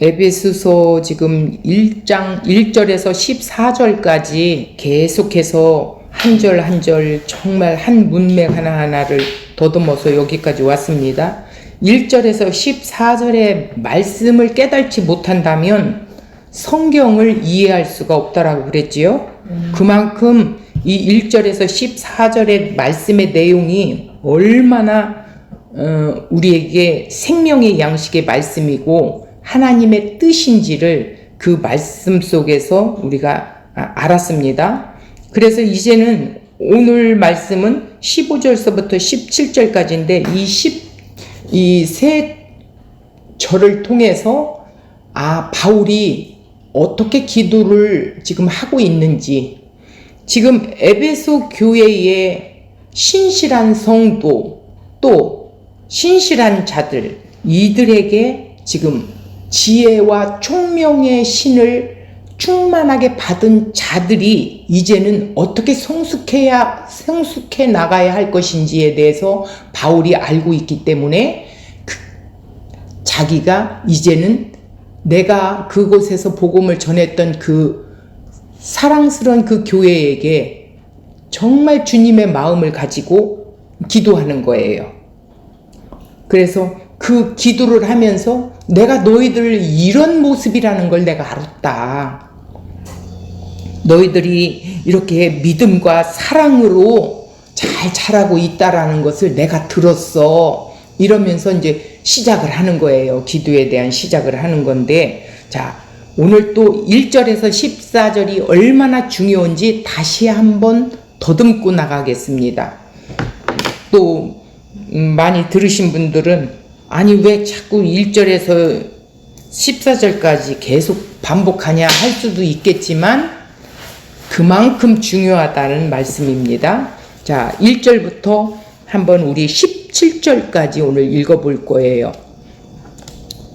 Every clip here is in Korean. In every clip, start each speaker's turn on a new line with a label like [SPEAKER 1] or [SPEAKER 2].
[SPEAKER 1] 에베소서 지금 1장 1절에서 14절까지 계속해서 한 절 한 절 정말 한 문맥 하나하나를 더듬어서 여기까지 왔습니다. 1절에서 14절의 말씀을 깨닫지 못한다면 성경을 이해할 수가 없다라고 그랬지요. 그만큼 이 1절에서 14절의 말씀의 내용이 얼마나 우리에게 생명의 양식의 말씀이고 하나님의 뜻인지를 그 말씀 속에서 우리가 알았습니다. 그래서 이제는 오늘 말씀은 15절서부터 17절까지인데 이 세 절을 통해서 바울이 어떻게 기도를 지금 하고 있는지, 지금 에베소 교회의 신실한 성도 또 신실한 자들, 이들에게 지금 지혜와 총명의 신을 충만하게 받은 자들이 이제는 어떻게 성숙해 나가야 할 것인지에 대해서 바울이 알고 있기 때문에 자기가 이제는 내가 그곳에서 복음을 전했던 그 사랑스러운 그 교회에게 정말 주님의 마음을 가지고 기도하는 거예요. 그래서 그 기도를 하면서 내가 너희들 이런 모습이라는 걸 내가 알았다. 너희들이 이렇게 믿음과 사랑으로 잘 자라고 있다라는 것을 내가 들었어. 이러면서 이제 시작을 하는 거예요. 기도에 대한 시작을 하는 건데, 자, 오늘 또 1절에서 14절이 얼마나 중요한지 다시 한번 더듬고 나가겠습니다. 또 많이 들으신 분들은 아니 왜 자꾸 1절에서 14절까지 계속 반복하냐 할 수도 있겠지만 그만큼 중요하다는 말씀입니다. 자, 1절부터 한번 우리 17절까지 오늘 읽어볼 거예요.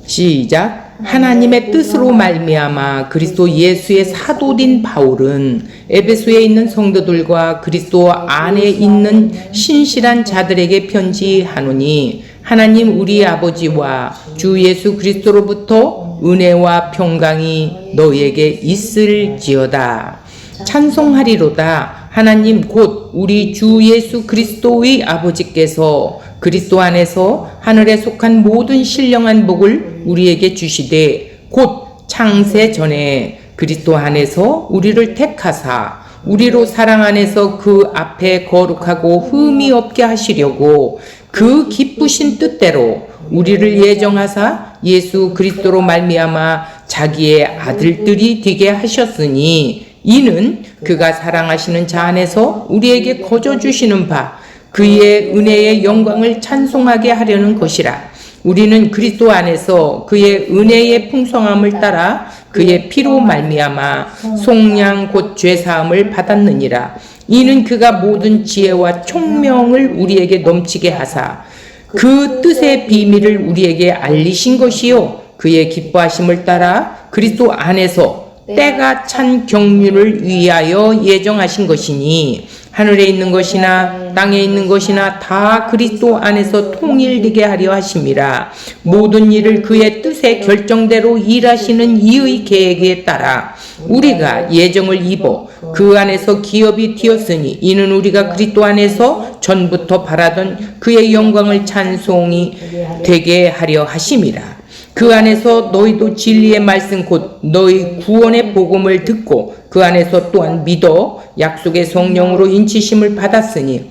[SPEAKER 1] 시작. 하나님의 뜻으로 말미암아 그리스도 예수의 사도된 바울은 에베소에 있는 성도들과 그리스도 안에 있는 신실한 자들에게 편지하노니 하나님 우리 아버지와 주 예수 그리스도로부터 은혜와 평강이 너희에게 있을지어다. 찬송하리로다. 하나님 곧 우리 주 예수 그리스도의 아버지께서 그리스도 안에서 하늘에 속한 모든 신령한 복을 우리에게 주시되 곧 창세 전에 그리스도 안에서 우리를 택하사 우리로 사랑 안에서 그 앞에 거룩하고 흠이 없게 하시려고 그 기쁘신 뜻대로 우리를 예정하사 예수 그리스도로 말미암아 자기의 아들들이 되게 하셨으니 이는 그가 사랑하시는 자 안에서 우리에게 거저 주시는 바 그의 은혜의 영광을 찬송하게 하려는 것이라. 우리는 그리스도 안에서 그의 은혜의 풍성함을 따라 그의 피로 말미암아 속량 곧 죄사함을 받았느니라. 이는 그가 모든 지혜와 총명을 우리에게 넘치게 하사 그 뜻의 비밀을 우리에게 알리신 것이요 그의 기뻐하심을 따라 그리스도 안에서 때가 찬 경륜을 위하여 예정하신 것이니 하늘에 있는 것이나 땅에 있는 것이나 다 그리스도 안에서 통일되게 하려 하심이라. 모든 일을 그의 뜻의 결정대로 일하시는 이의 계획에 따라 우리가 예정을 입어 그 안에서 기업이 되었으니 이는 우리가 그리스도 안에서 전부터 바라던 그의 영광을 찬송이 되게 하려 하심이라. 그 안에서 너희도 진리의 말씀 곧 너희 구원의 복음을 듣고 그 안에서 또한 믿어 약속의 성령으로 인치심을 받았으니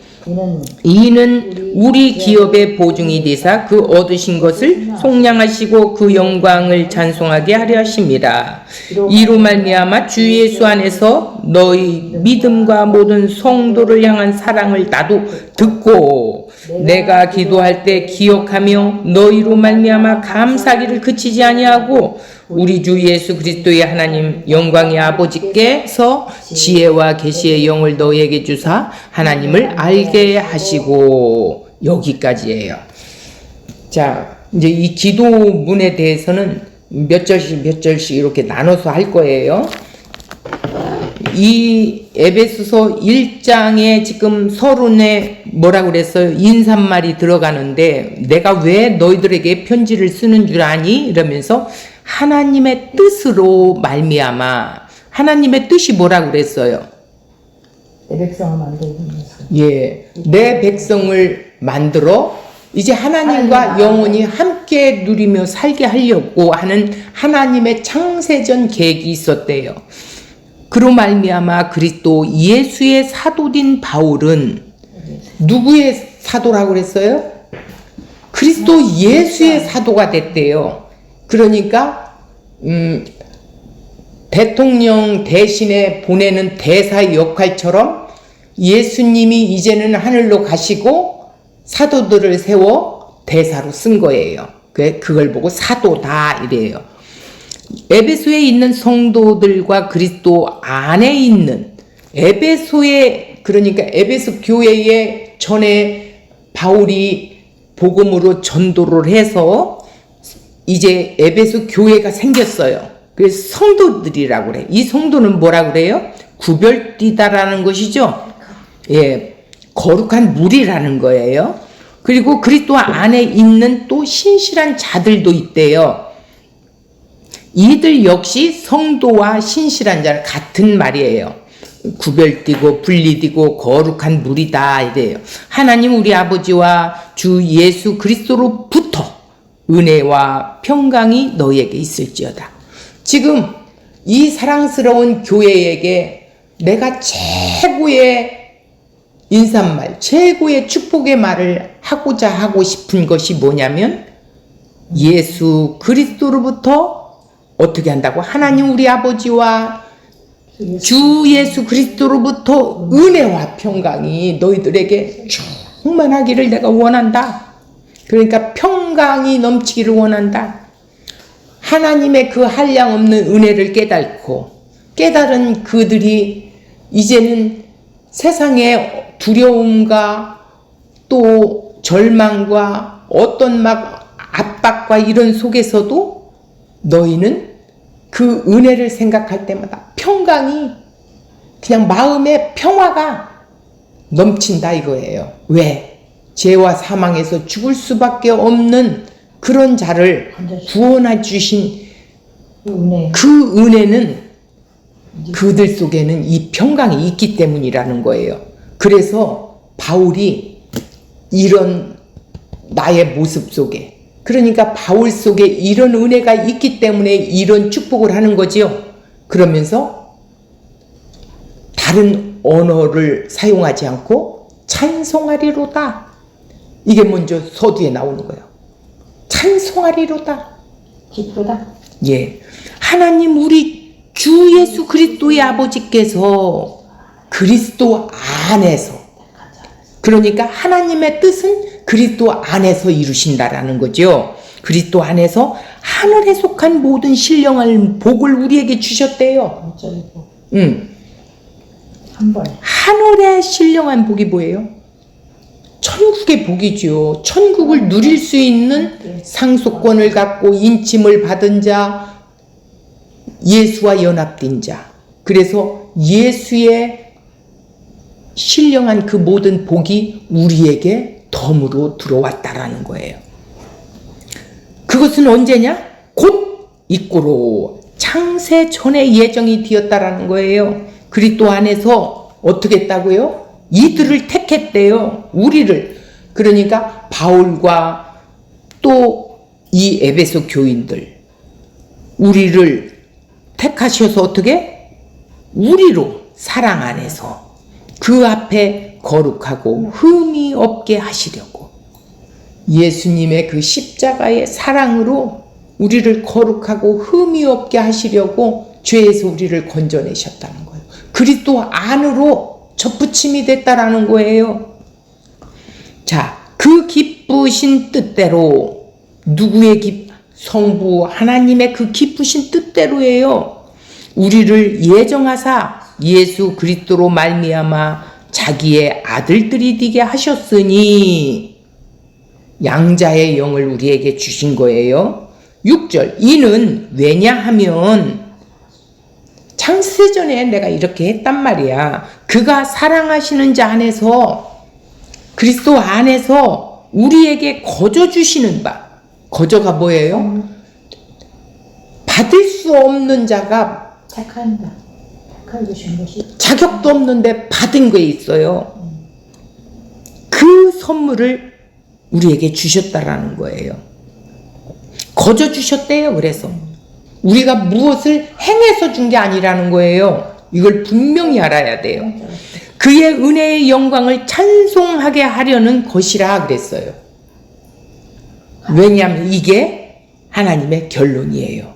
[SPEAKER 1] 이는 우리 기업의 보증이 되사 그 얻으신 것을 속량하시고 그 영광을 찬송하게 하려 하심이라. 이로 말미암아 주 예수 안에서 너희 믿음과 모든 성도를 향한 사랑을 나도 듣고 내가 기도할 때 기억하며 너희로 말미암아 감사하기를 그치지 아니하고 우리 주 예수 그리스도의 하나님 영광의 아버지께서 지혜와 계시의 영을 너희에게 주사 하나님을 알게 하시고. 여기까지예요. 자, 이제 이 기도문에 대해서는 몇 절씩 이렇게 나눠서 할 거예요. 이 에베소서 1장에 지금 서론에 뭐라 그랬어요? 인사말이 들어가는데 내가 왜 너희들에게 편지를 쓰는 줄 아니? 이러면서 하나님의 뜻으로 말미암아. 하나님의 뜻이 뭐라고 그랬어요?
[SPEAKER 2] 내 백성을 만들기 위해서.
[SPEAKER 1] 예, 내 백성을 만들어 이제 하나님과 영원히 함께 누리며 살게 하려고 하는 하나님의 창세전 계획이 있었대요. 그로 말미암아 그리스도 예수의 사도된 바울은 누구의 사도라고 그랬어요? 그리스도 예수의 사도가 됐대요. 그러니까 대통령 대신에 보내는 대사의 역할처럼 예수님이 이제는 하늘로 가시고 사도들을 세워 대사로 쓴 거예요. 그걸 보고 사도다 이래요. 에베소에 있는 성도들과 그리스도 안에 있는 에베소에, 그러니까 에베소 교회에 전에 바울이 복음으로 전도를 해서 이제 에베소 교회가 생겼어요. 그래서 성도들이라고 그래. 이 성도는 뭐라고 그래요? 구별되다라는 것이죠. 예, 거룩한 무리라는 거예요. 그리고 그리스도 안에 있는 또 신실한 자들도 있대요. 이들 역시 성도와 신실한 자는 같은 말이에요. 구별되고 분리되고 거룩한 무리다 이래요. 하나님 우리 아버지와 주 예수 그리스도로부터 은혜와 평강이 너희에게 있을지어다. 지금 이 사랑스러운 교회에게 내가 최고의 인사말, 최고의 축복의 말을 하고자 하고 싶은 것이 뭐냐면 예수 그리스도로부터 어떻게 한다고? 하나님 우리 아버지와 주 예수 그리스도로부터 은혜와 평강이 너희들에게 충만하기를 내가 원한다. 그러니까 평강이 넘치기를 원한다. 하나님의 그 한량없는 은혜를 깨달은 그들이 이제는 세상의 두려움과 또 절망과 어떤 막 압박과 이런 속에서도 너희는 그 은혜를 생각할 때마다 평강이 그냥 마음의 평화가 넘친다 이거예요. 왜? 죄와 사망에서 죽을 수밖에 없는 그런 자를 구원해 주신 그 은혜는 그들 속에는 이 평강이 있기 때문이라는 거예요. 그래서 바울이 이런 나의 모습 속에, 그러니까 바울 속에 이런 은혜가 있기 때문에 이런 축복을 하는 거지요. 그러면서 다른 언어를 사용하지 않고 찬송하리로다. 이게 먼저 서두에 나오는 거예요. 찬송하리로다.
[SPEAKER 2] 기쁘다.
[SPEAKER 1] 예, 하나님 우리 주 예수 그리스도의 아버지께서 그리스도 안에서, 그러니까 하나님의 뜻은 그리스도 안에서 이루신다라는 거죠. 그리스도 안에서 하늘에 속한 모든 신령한 복을 우리에게 주셨대요.
[SPEAKER 2] 한 번에.
[SPEAKER 1] 하늘의 신령한 복이 뭐예요? 천국의 복이죠. 천국을 누릴 수 있는 상속권을 갖고 인침을 받은 자, 예수와 연합된 자. 그래서 예수의 신령한 그 모든 복이 우리에게 덤으로 들어왔다라는 거예요. 그것은 언제냐? 곧 이꼬로 창세 전에 예정이 되었다라는 거예요. 그리스도 안에서 어떻게 했다고요? 이들을 택했대요. 우리를. 그러니까 바울과 또 이 에베소 교인들, 우리를 택하셔서 어떻게? 우리로 사랑 안에서 그 앞에 거룩하고 흠이 없게 하시려고, 예수님의 그 십자가의 사랑으로 우리를 거룩하고 흠이 없게 하시려고 죄에서 우리를 건져내셨다는 거예요. 그리스도 안으로 접붙임이 됐다라는 거예요. 자, 그 기쁘신 뜻대로, 누구의 성부 하나님의 그 기쁘신 뜻대로예요. 우리를 예정하사 예수 그리스도로 말미암아 자기의 아들들이 되게 하셨으니 양자의 영을 우리에게 주신 거예요. 6절, 이는 왜냐하면 창세전에 내가 이렇게 했단 말이야. 그가 사랑하시는 자 안에서, 그리스도 안에서 우리에게 거저 주시는 바. 거저가 뭐예요? 받을 수 없는 자가
[SPEAKER 2] 착한다. 착하게 주신 것이
[SPEAKER 1] 자격도 없는데 받은 게 있어요. 그 선물을 우리에게 주셨다라는 거예요. 거저 주셨대요. 그래서 우리가 무엇을 행해서 준 게 아니라는 거예요. 이걸 분명히 알아야 돼요. 그의 은혜의 영광을 찬송하게 하려는 것이라 그랬어요. 왜냐하면 이게 하나님의 결론이에요.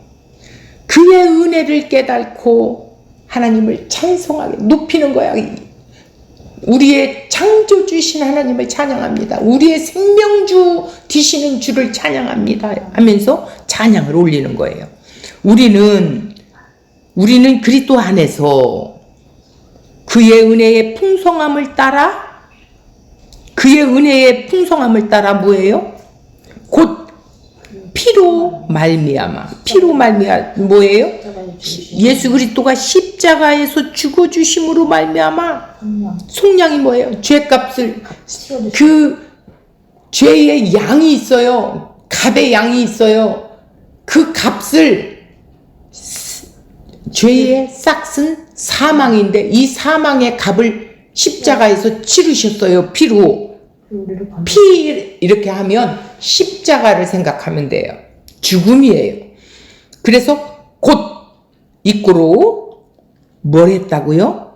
[SPEAKER 1] 그의 은혜를 깨닫고 하나님을 찬송하게 높이는 거야. 우리의 창조주신 하나님을 찬양합니다. 우리의 생명주 되시는 주를 찬양합니다 하면서 찬양을 올리는 거예요. 우리는 그리스도 안에서 그의 은혜의 풍성함을 따라 뭐예요? 곧 피로 말미암아 뭐예요? 예수 그리스도가 십자가에서 죽어 주심으로 말미암아 속량이 뭐예요? 죄값을 그 죄의 양이 있어요. 값의 양이 있어요. 그 값을 죄의 싹은 사망인데 이 사망의 값을 십자가에서 치르셨어요. 피로. 피 이렇게 하면 십자가를 생각하면 돼요. 죽음이에요. 그래서 곧 이꼬로 뭘 했다고요?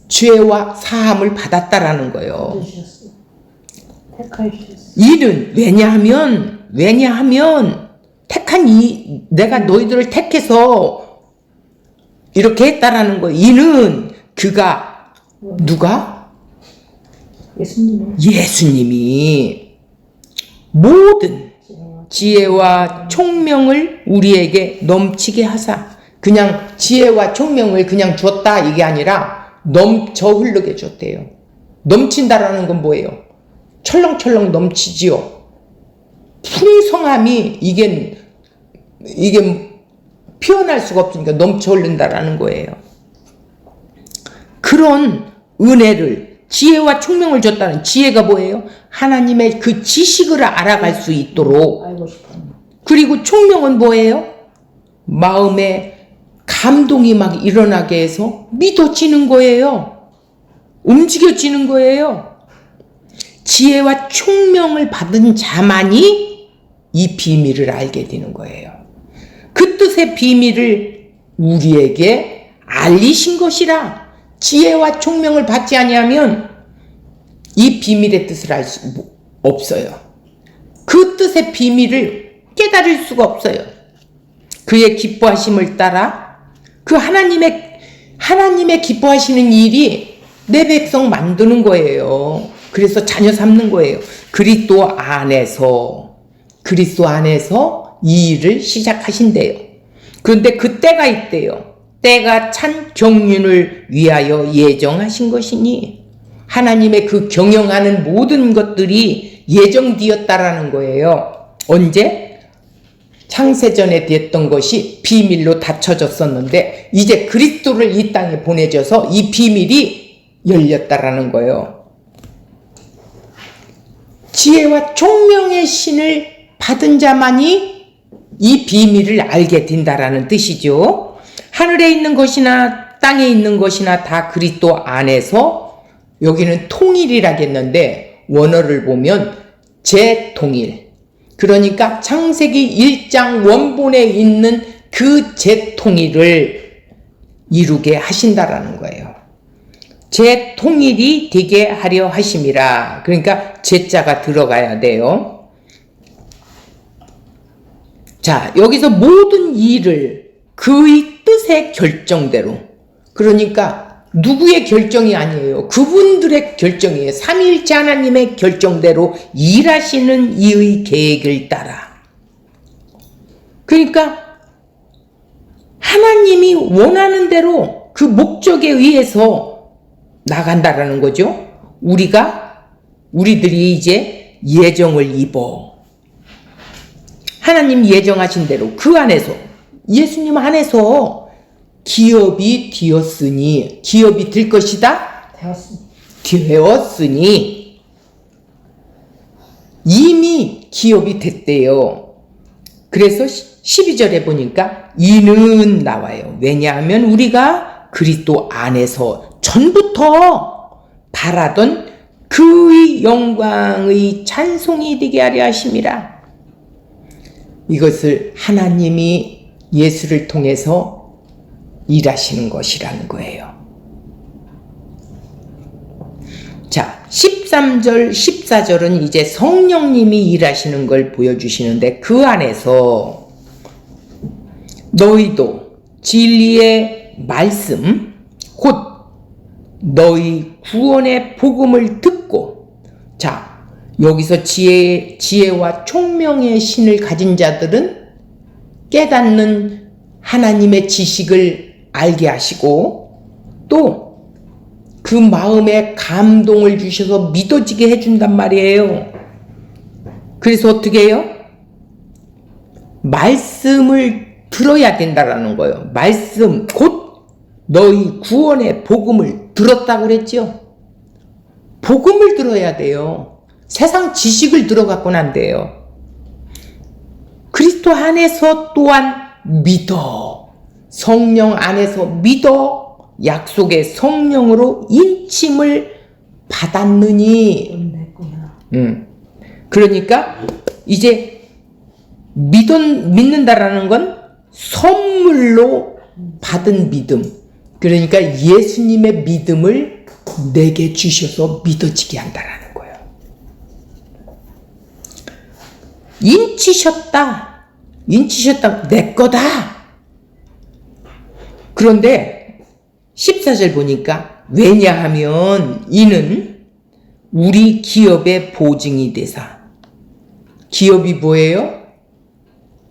[SPEAKER 1] 죄와 사함을 받았다라는 거예요. 이는 왜냐하면 택한 내가 너희들을 택해서 이렇게 했다라는 거예요. 이는 그가 누가? 예수님이 모든 지혜와 총명을 우리에게 넘치게 하사, 그냥 지혜와 총명을 그냥 줬다 이게 아니라 넘쳐 흐르게 줬대요. 넘친다라는 건 뭐예요? 철렁철렁 넘치지요. 풍성함이 이게 표현할 수가 없으니까 넘쳐 흐른다라는 거예요. 그런 은혜를, 지혜와 총명을 줬다는, 지혜가 뭐예요? 하나님의 그 지식을 알아갈 수 있도록. 그리고 총명은 뭐예요? 마음에 감동이 막 일어나게 해서 믿어지는 거예요. 움직여지는 거예요. 지혜와 총명을 받은 자만이 이 비밀을 알게 되는 거예요. 그 뜻의 비밀을 우리에게 알리신 것이라. 지혜와 총명을 받지 아니하면 이 비밀의 뜻을 알 수 없어요. 그 뜻의 비밀을 깨달을 수가 없어요. 그의 기뻐하심을 따라 그 하나님의 기뻐하시는 일이 내 백성 만드는 거예요. 그래서 자녀 삼는 거예요. 그리스도 안에서 이 일을 시작하신대요. 그런데 그 때가 있대요. 때가 찬 경륜을 위하여 예정하신 것이니, 하나님의 그 경영하는 모든 것들이 예정되었다라는 거예요. 언제? 창세전에 됐던 것이 비밀로 닫혀졌었는데 이제 그리스도를 이 땅에 보내줘서 이 비밀이 열렸다라는 거예요. 지혜와 총명의 신을 받은 자만이 이 비밀을 알게 된다라는 뜻이죠. 하늘에 있는 것이나 땅에 있는 것이나 다 그리스도 안에서, 여기는 통일이라겠는데 원어를 보면 재통일, 그러니까 창세기 1장 원본에 있는 그 재통일을 이루게 하신다라는 거예요. 재통일이 되게 하려 하심이라. 그러니까 재자가 들어가야 돼요. 자, 여기서 모든 일을 그의 뜻의 결정대로, 그러니까 누구의 결정이 아니에요. 그분들의 결정이에요. 삼위일체 하나님의 결정대로 일하시는 이의 계획을 따라. 그러니까 하나님이 원하는 대로 그 목적에 의해서 나간다라는 거죠. 우리들이 이제 예정을 입어. 하나님 예정하신 대로 그 안에서, 예수님 안에서 기업이 되었으니, 기업이 될 것이다? 되었으니 이미 기업이 됐대요. 그래서 12절에 보니까 이는 나와요. 왜냐하면 우리가 그리스도 안에서 전부터 바라던 그의 영광의 찬송이 되게 하려 하심이라. 이것을 하나님이 예수를 통해서 일하시는 것이라는 거예요. 자, 13절, 14절은 이제 성령님이 일하시는 걸 보여주시는데 그 안에서 너희도 진리의 말씀, 곧 너희 구원의 복음을 듣고, 자, 여기서 지혜와 총명의 신을 가진 자들은 깨닫는 하나님의 지식을 알게 하시고 또 그 마음에 감동을 주셔서 믿어지게 해준단 말이에요. 그래서 어떻게 해요? 말씀을 들어야 된다라는 거예요. 말씀, 곧 너희 구원의 복음을 들었다고 그랬죠? 복음을 들어야 돼요. 세상 지식을 들어갖고는 안 돼요. 그리스도 안에서 또한 믿어. 성령 안에서 믿어. 약속의 성령으로 인침을 받았느니. 그러니까 이제 믿는다라는 건 선물로 받은 믿음. 그러니까 예수님의 믿음을 내게 주셔서 믿어지게 한다라는 거예요. 인치셨다. 내 거다. 그런데 14절 보니까 왜냐하면 이는 우리 기업의 보증이 되사. 기업이 뭐예요?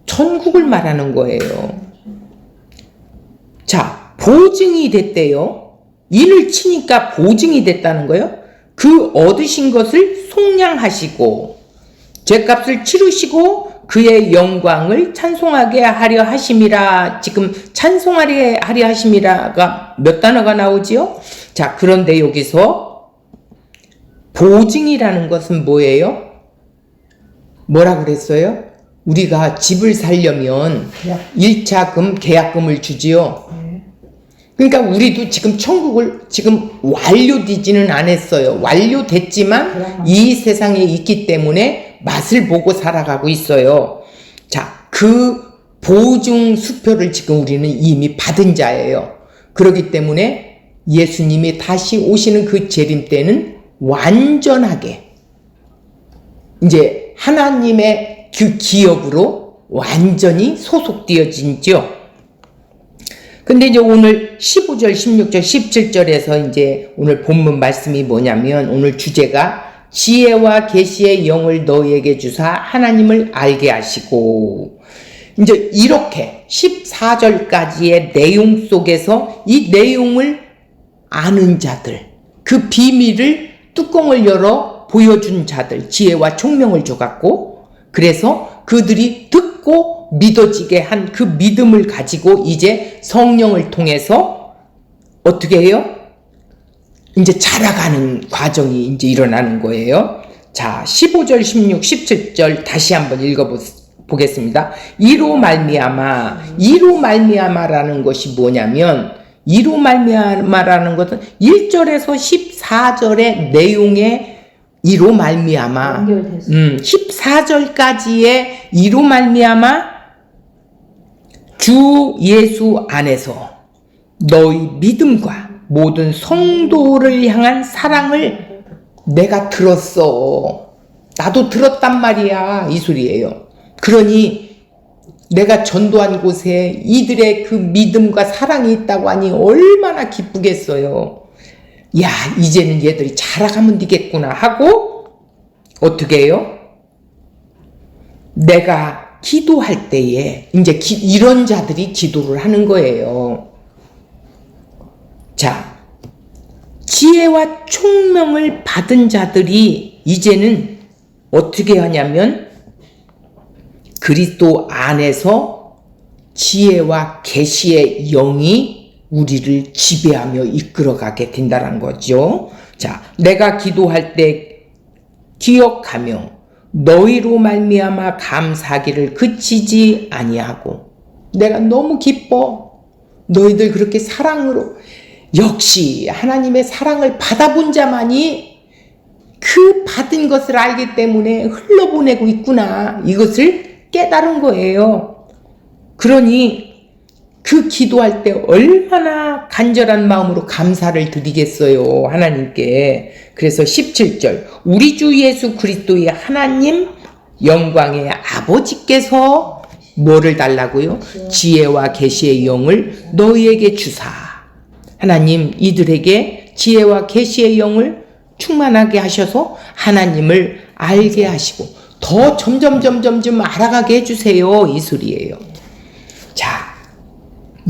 [SPEAKER 1] 천국을 말하는 거예요. 자, 보증이 됐대요. 인을 치니까 보증이 됐다는 거예요. 그 얻으신 것을 속량하시고 죄값을 치르시고 그의 영광을 찬송하게 하려 하심이라. 지금 찬송하게 하려 하심이라가 몇 단어가 나오지요? 자, 그런데 여기서 보증이라는 것은 뭐예요? 뭐라 그랬어요? 우리가 집을 살려면 1차금, 계약금을 주지요. 그러니까 우리도 지금 천국을 지금 완료되지는 않았어요. 완료됐지만 이 세상에 있기 때문에 맛을 보고 살아가고 있어요. 자, 그 보증 수표를 지금 우리는 이미 받은 자예요. 그렇기 때문에 예수님이 다시 오시는 그 재림 때는 완전하게 이제 하나님의 그 기업으로 완전히 소속되어진죠. 근데 이제 오늘 15절, 16절, 17절에서 이제 오늘 본문 말씀이 뭐냐면 오늘 주제가 지혜와 계시의 영을 너희에게 주사 하나님을 알게 하시고, 이제 이렇게 14절까지의 내용 속에서 이 내용을 아는 자들, 그 비밀을 뚜껑을 열어 보여준 자들, 지혜와 총명을 줘갖고, 그래서 그들이 듣고 믿어지게 한 그 믿음을 가지고 이제 성령을 통해서 어떻게 해요? 이제 자라가는 과정이 이제 일어나는 거예요. 자, 15절, 16, 17절 다시 한번 읽어보겠습니다. 이로 말미암아라는 것이 뭐냐면, 이로 말미암아라는 것은 1절에서 14절의 내용의 이로 말미암아, 14절까지의 이로 말미암아 주 예수 안에서 너희 믿음과 모든 성도를 향한 사랑을 내가 들었어. 나도 들었단 말이야. 이 소리예요. 그러니 내가 전도한 곳에 이들의 그 믿음과 사랑이 있다고 하니 얼마나 기쁘겠어요. 야, 이제는 얘들이 자라가면 되겠구나 하고 어떻게 해요? 내가 기도할 때에 이제 이런 자들이 기도를 하는 거예요. 자, 지혜와 총명을 받은 자들이 이제는 어떻게 하냐면 그리스도 안에서 지혜와 계시의 영이 우리를 지배하며 이끌어가게 된다는 거죠. 자, 내가 기도할 때 기억하며 너희로 말미암아 감사하기를 그치지 아니하고. 내가 너무 기뻐. 너희들 그렇게 사랑으로, 역시 하나님의 사랑을 받아본 자만이 그 받은 것을 알기 때문에 흘러보내고 있구나, 이것을 깨달은 거예요. 그러니 그 기도할 때 얼마나 간절한 마음으로 감사를 드리겠어요, 하나님께. 그래서 17절, 우리 주 예수 그리스도의 하나님 영광의 아버지께서 뭐를 달라고요? 지혜와 계시의 영을 너희에게 주사. 하나님 이들에게 지혜와 계시의 영을 충만하게 하셔서 하나님을 알게 하시고 더 점점 알아가게 해주세요, 이 소리예요. 자,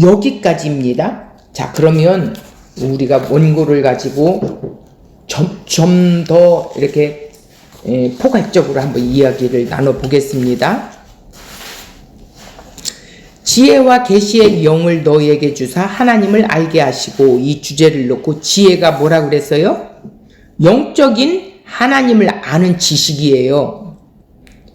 [SPEAKER 1] 여기까지입니다. 자, 그러면 우리가 원고를 가지고 좀 더 이렇게 포괄적으로 한번 이야기를 나눠보겠습니다. 지혜와 계시의 영을 너희에게 주사 하나님을 알게 하시고, 이 주제를 놓고 지혜가 뭐라고 그랬어요? 영적인 하나님을 아는 지식이에요.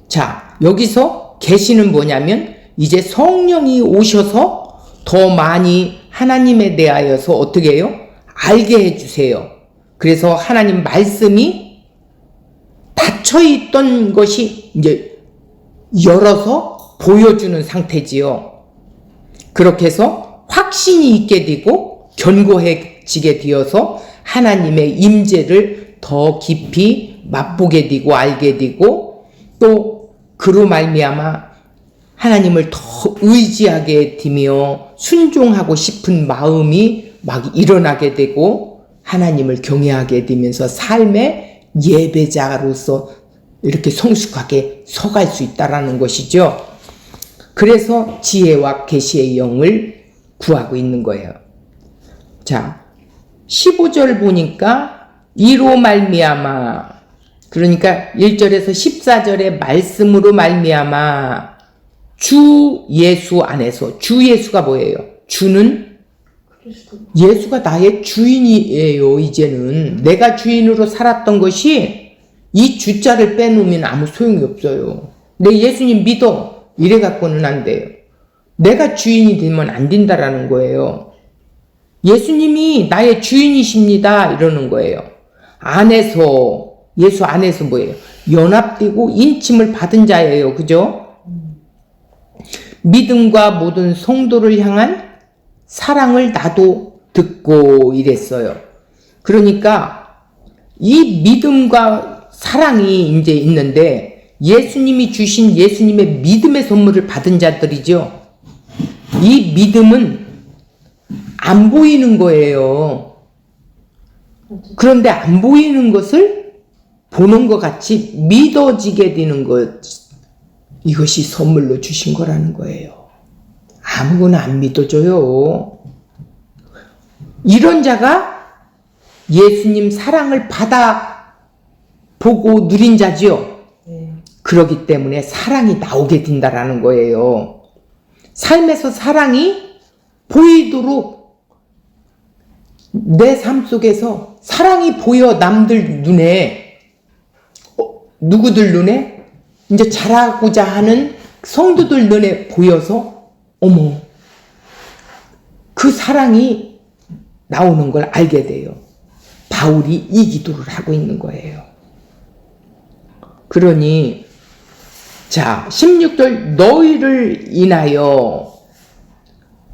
[SPEAKER 1] 자, 여기서 계시는 뭐냐면 이제 성령이 오셔서 더 많이 하나님에 대하여서 어떻게 해요? 알게 해주세요. 그래서 하나님 말씀이 닫혀있던 것이 이제 열어서 보여주는 상태지요. 그렇게 해서 확신이 있게 되고 견고해지게 되어서 하나님의 임재를 더 깊이 맛보게 되고 알게 되고, 또 그로 말미암아 하나님을 더 의지하게 되며 순종하고 싶은 마음이 막 일어나게 되고 하나님을 경외하게 되면서 삶의 예배자로서 이렇게 성숙하게 서갈 수 있다라는 것이죠. 그래서 지혜와 계시의 영을 구하고 있는 거예요. 자, 15절 보니까 이로 말미암아, 그러니까 1절에서 14절의 말씀으로 말미암아 주 예수 안에서, 주 예수가 뭐예요? 주는 예수가 나의 주인이에요. 이제는 내가 주인으로 살았던 것이 이 주자를 빼놓으면 아무 소용이 없어요. 내 예수님 믿어 이래 갖고는 안 돼요. 내가 주인이 되면 안 된다라는 거예요. 예수님이 나의 주인이십니다 이러는 거예요. 안에서, 예수 안에서 뭐예요? 연합되고 인침을 받은 자예요. 그죠? 믿음과 모든 성도를 향한 사랑을 나도 듣고 이랬어요. 그러니까 이 믿음과 사랑이 이제 있는데, 예수님이 주신 예수님의 믿음의 선물을 받은 자들이죠. 이 믿음은 안 보이는 거예요. 그런데 안 보이는 것을 보는 것 같이 믿어지게 되는 것, 이것이 선물로 주신 거라는 거예요. 아무거나 안 믿어줘요. 이런 자가 예수님 사랑을 받아 보고 누린 자지요. 그러기 때문에 사랑이 나오게 된다라는 거예요. 삶에서 사랑이 보이도록 내 삶 속에서 사랑이 보여, 남들 눈에, 누구들 눈에, 이제 잘하고자 하는 성도들 눈에 보여서 어머, 그 사랑이 나오는 걸 알게 돼요. 바울이 이 기도를 하고 있는 거예요. 그러니 자, 16절, 너희를 인하여,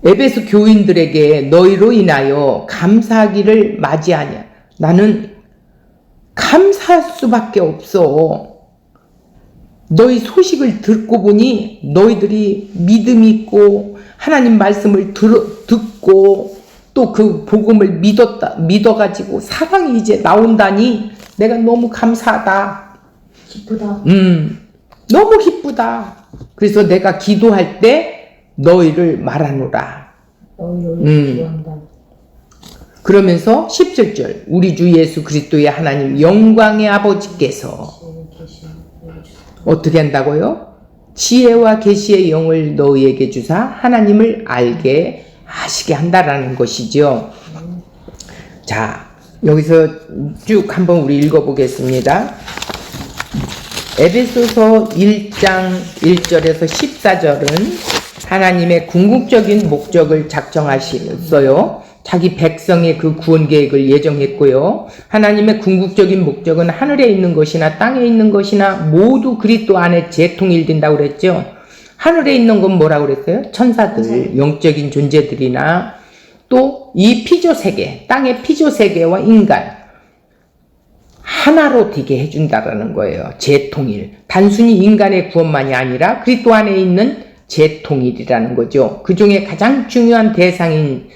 [SPEAKER 1] 에베소 교인들에게 너희로 인하여 감사하기를 맞이하냐. 나는 감사할 수밖에 없어. 너희 소식을 듣고 보니 너희들이 믿음 있고 하나님 말씀을 듣고 또 그 복음을 믿어가지고 사랑이 이제 나온다니 내가 너무 감사하다.
[SPEAKER 2] 기쁘다.
[SPEAKER 1] 너무 기쁘다. 그래서 내가 기도할 때 너희를 말하노라.
[SPEAKER 2] 너희를 기도한다.
[SPEAKER 1] 그러면서 17절, 우리 주 예수 그리스도의 하나님 영광의 아버지께서 어떻게 한다고요? 지혜와 계시의 영을 너희에게 주사 하나님을 알게 하시게 한다라는 것이죠. 자, 여기서 쭉 한번 우리 읽어보겠습니다. 에베소서 1장 1절에서 14절은 하나님의 궁극적인 목적을 작정하셨어요. 자기 백성의 그 구원 계획을 예정했고요. 하나님의 궁극적인 목적은 하늘에 있는 것이나 땅에 있는 것이나 모두 그리스도 안에 재통일된다고 그랬죠. 하늘에 있는 건 뭐라고 그랬어요? 천사들, 영적인 존재들이나 또 이 피조세계, 땅의 피조세계와 인간 하나로 되게 해준다라는 거예요. 재통일. 단순히 인간의 구원만이 아니라 그리스도 안에 있는 재통일이라는 거죠. 그 중에 가장 중요한 대상인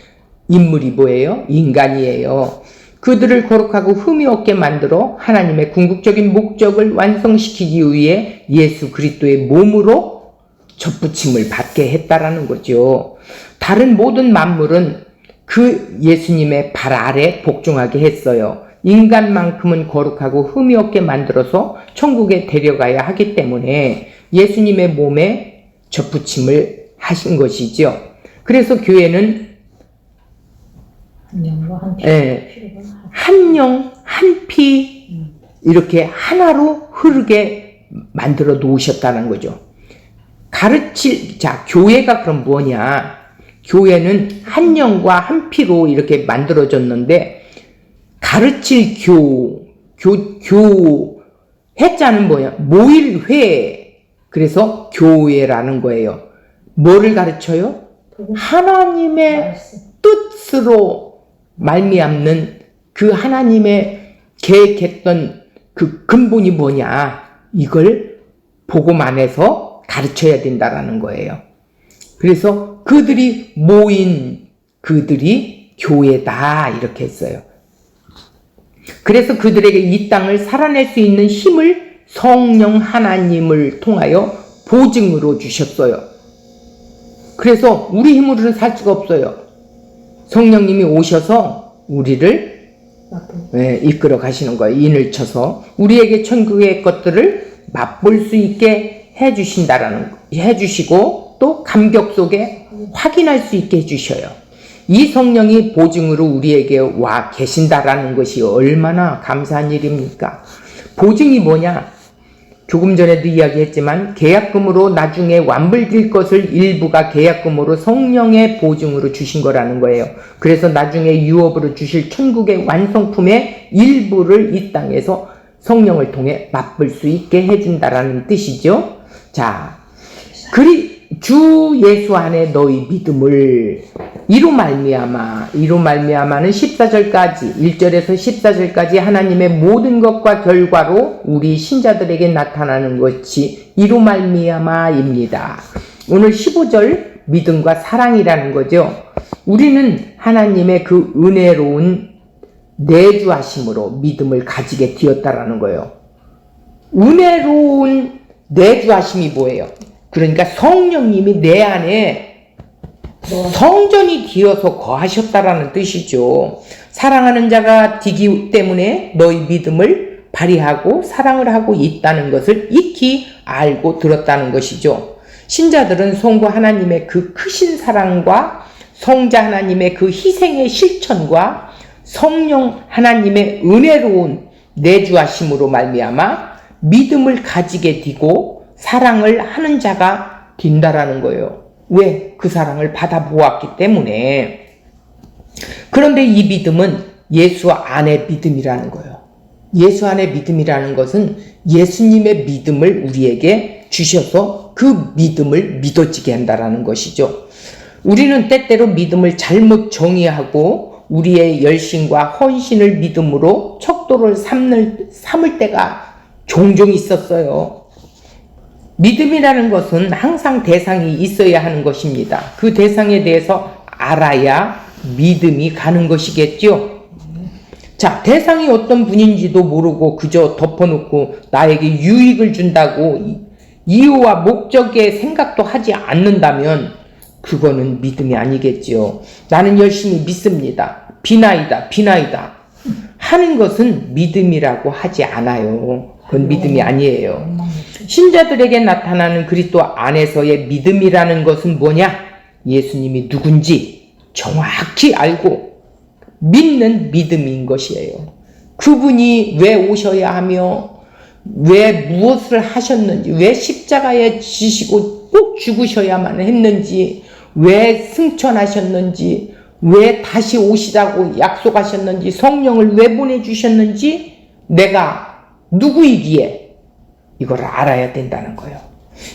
[SPEAKER 1] 인물이 뭐예요? 인간이에요. 그들을 거룩하고 흠이 없게 만들어 하나님의 궁극적인 목적을 완성시키기 위해 예수 그리스도의 몸으로 접붙임을 받게 했다라는 거죠. 다른 모든 만물은 그 예수님의 발 아래 복종하게 했어요. 인간만큼은 거룩하고 흠이 없게 만들어서 천국에 데려가야 하기 때문에 예수님의 몸에 접붙임을 하신 것이죠. 그래서 교회는 한 영, 한 피 이렇게 하나로 흐르게 만들어 놓으셨다는 거죠. 교회가 그럼 뭐냐? 교회는 한 영과 한 피로 이렇게 만들어졌는데 가르칠 해자는 뭐야? 모일회. 그래서 교회라는 거예요. 뭐를 가르쳐요? 하나님의 뜻으로 말미암는 그 하나님의 계획했던 그 근본이 뭐냐? 이걸 복음 안에서 가르쳐야 된다라는 거예요. 그래서 그들이 모인 그들이 교회다 이렇게 했어요. 그래서 그들에게 이 땅을 살아낼 수 있는 힘을 성령 하나님을 통하여 보증으로 주셨어요. 그래서 우리 힘으로는 살 수가 없어요. 성령님이 오셔서 우리를 이끌어 가시는 거예요. 인을 쳐서 우리에게 천국의 것들을 맛볼 수 있게 해주시고 또 감격 속에 확인할 수 있게 해주셔요. 이 성령이 보증으로 우리에게 와 계신다라는 것이 얼마나 감사한 일입니까? 보증이 뭐냐? 조금 전에도 이야기했지만 계약금으로 나중에 완불될 것을 일부가 계약금으로 성령의 보증으로 주신 거라는 거예요. 그래서 나중에 유업으로 주실 천국의 완성품의 일부를 이 땅에서 성령을 통해 맛볼 수 있게 해준다라는 뜻이죠. 자, 주 예수 안에 너희 믿음을 이로 말미암아는 14절까지 1절에서 14절까지 하나님의 모든 것과 결과로 우리 신자들에게 나타나는 것이 이로 말미암아입니다. 오늘 15절 믿음과 사랑이라는 거죠. 우리는 하나님의 그 은혜로운 내주하심으로 믿음을 가지게 되었다라는 거예요. 은혜로운 내주하심이 뭐예요? 그러니까 성령님이 내 안에 성전이 되어서 거하셨다라는 뜻이죠. 사랑하는 자가 되기 때문에 너희 믿음을 발휘하고 사랑을 하고 있다는 것을 익히 알고 들었다는 것이죠. 신자들은 성부 하나님의 그 크신 사랑과 성자 하나님의 그 희생의 실천과 성령 하나님의 은혜로운 내주하심으로 말미암아 믿음을 가지게 되고 사랑을 하는 자가 된다라는 거예요. 왜? 그 사랑을 받아보았기 때문에. 그런데 이 믿음은 예수 안의 믿음이라는 거예요. 예수 안의 믿음이라는 것은 예수님의 믿음을 우리에게 주셔서 그 믿음을 믿어지게 한다라는 것이죠. 우리는 때때로 믿음을 잘못 정의하고 우리의 열심과 헌신을 믿음으로 척도를 삼을 때가 종종 있었어요. 믿음이라는 것은 항상 대상이 있어야 하는 것입니다. 그 대상에 대해서 알아야 믿음이 가는 것이겠죠. 자, 대상이 어떤 분인지도 모르고 그저 덮어놓고 나에게 유익을 준다고 이유와 목적의 생각도 하지 않는다면 그거는 믿음이 아니겠지요. 나는 열심히 믿습니다. 비나이다 하는 것은 믿음이라고 하지 않아요. 그건 믿음이 아니에요. 신자들에게 나타나는 그리스도 안에서의 믿음이라는 것은 뭐냐? 예수님이 누군지 정확히 알고 믿는 믿음인 것이에요. 그분이 왜 오셔야 하며 왜 무엇을 하셨는지, 왜 십자가에 지시고 꼭 죽으셔야만 했는지, 왜 승천하셨는지, 왜 다시 오시라고 약속하셨는지, 성령을 왜 보내주셨는지, 내가 누구이기에 이걸 알아야 된다는 거예요.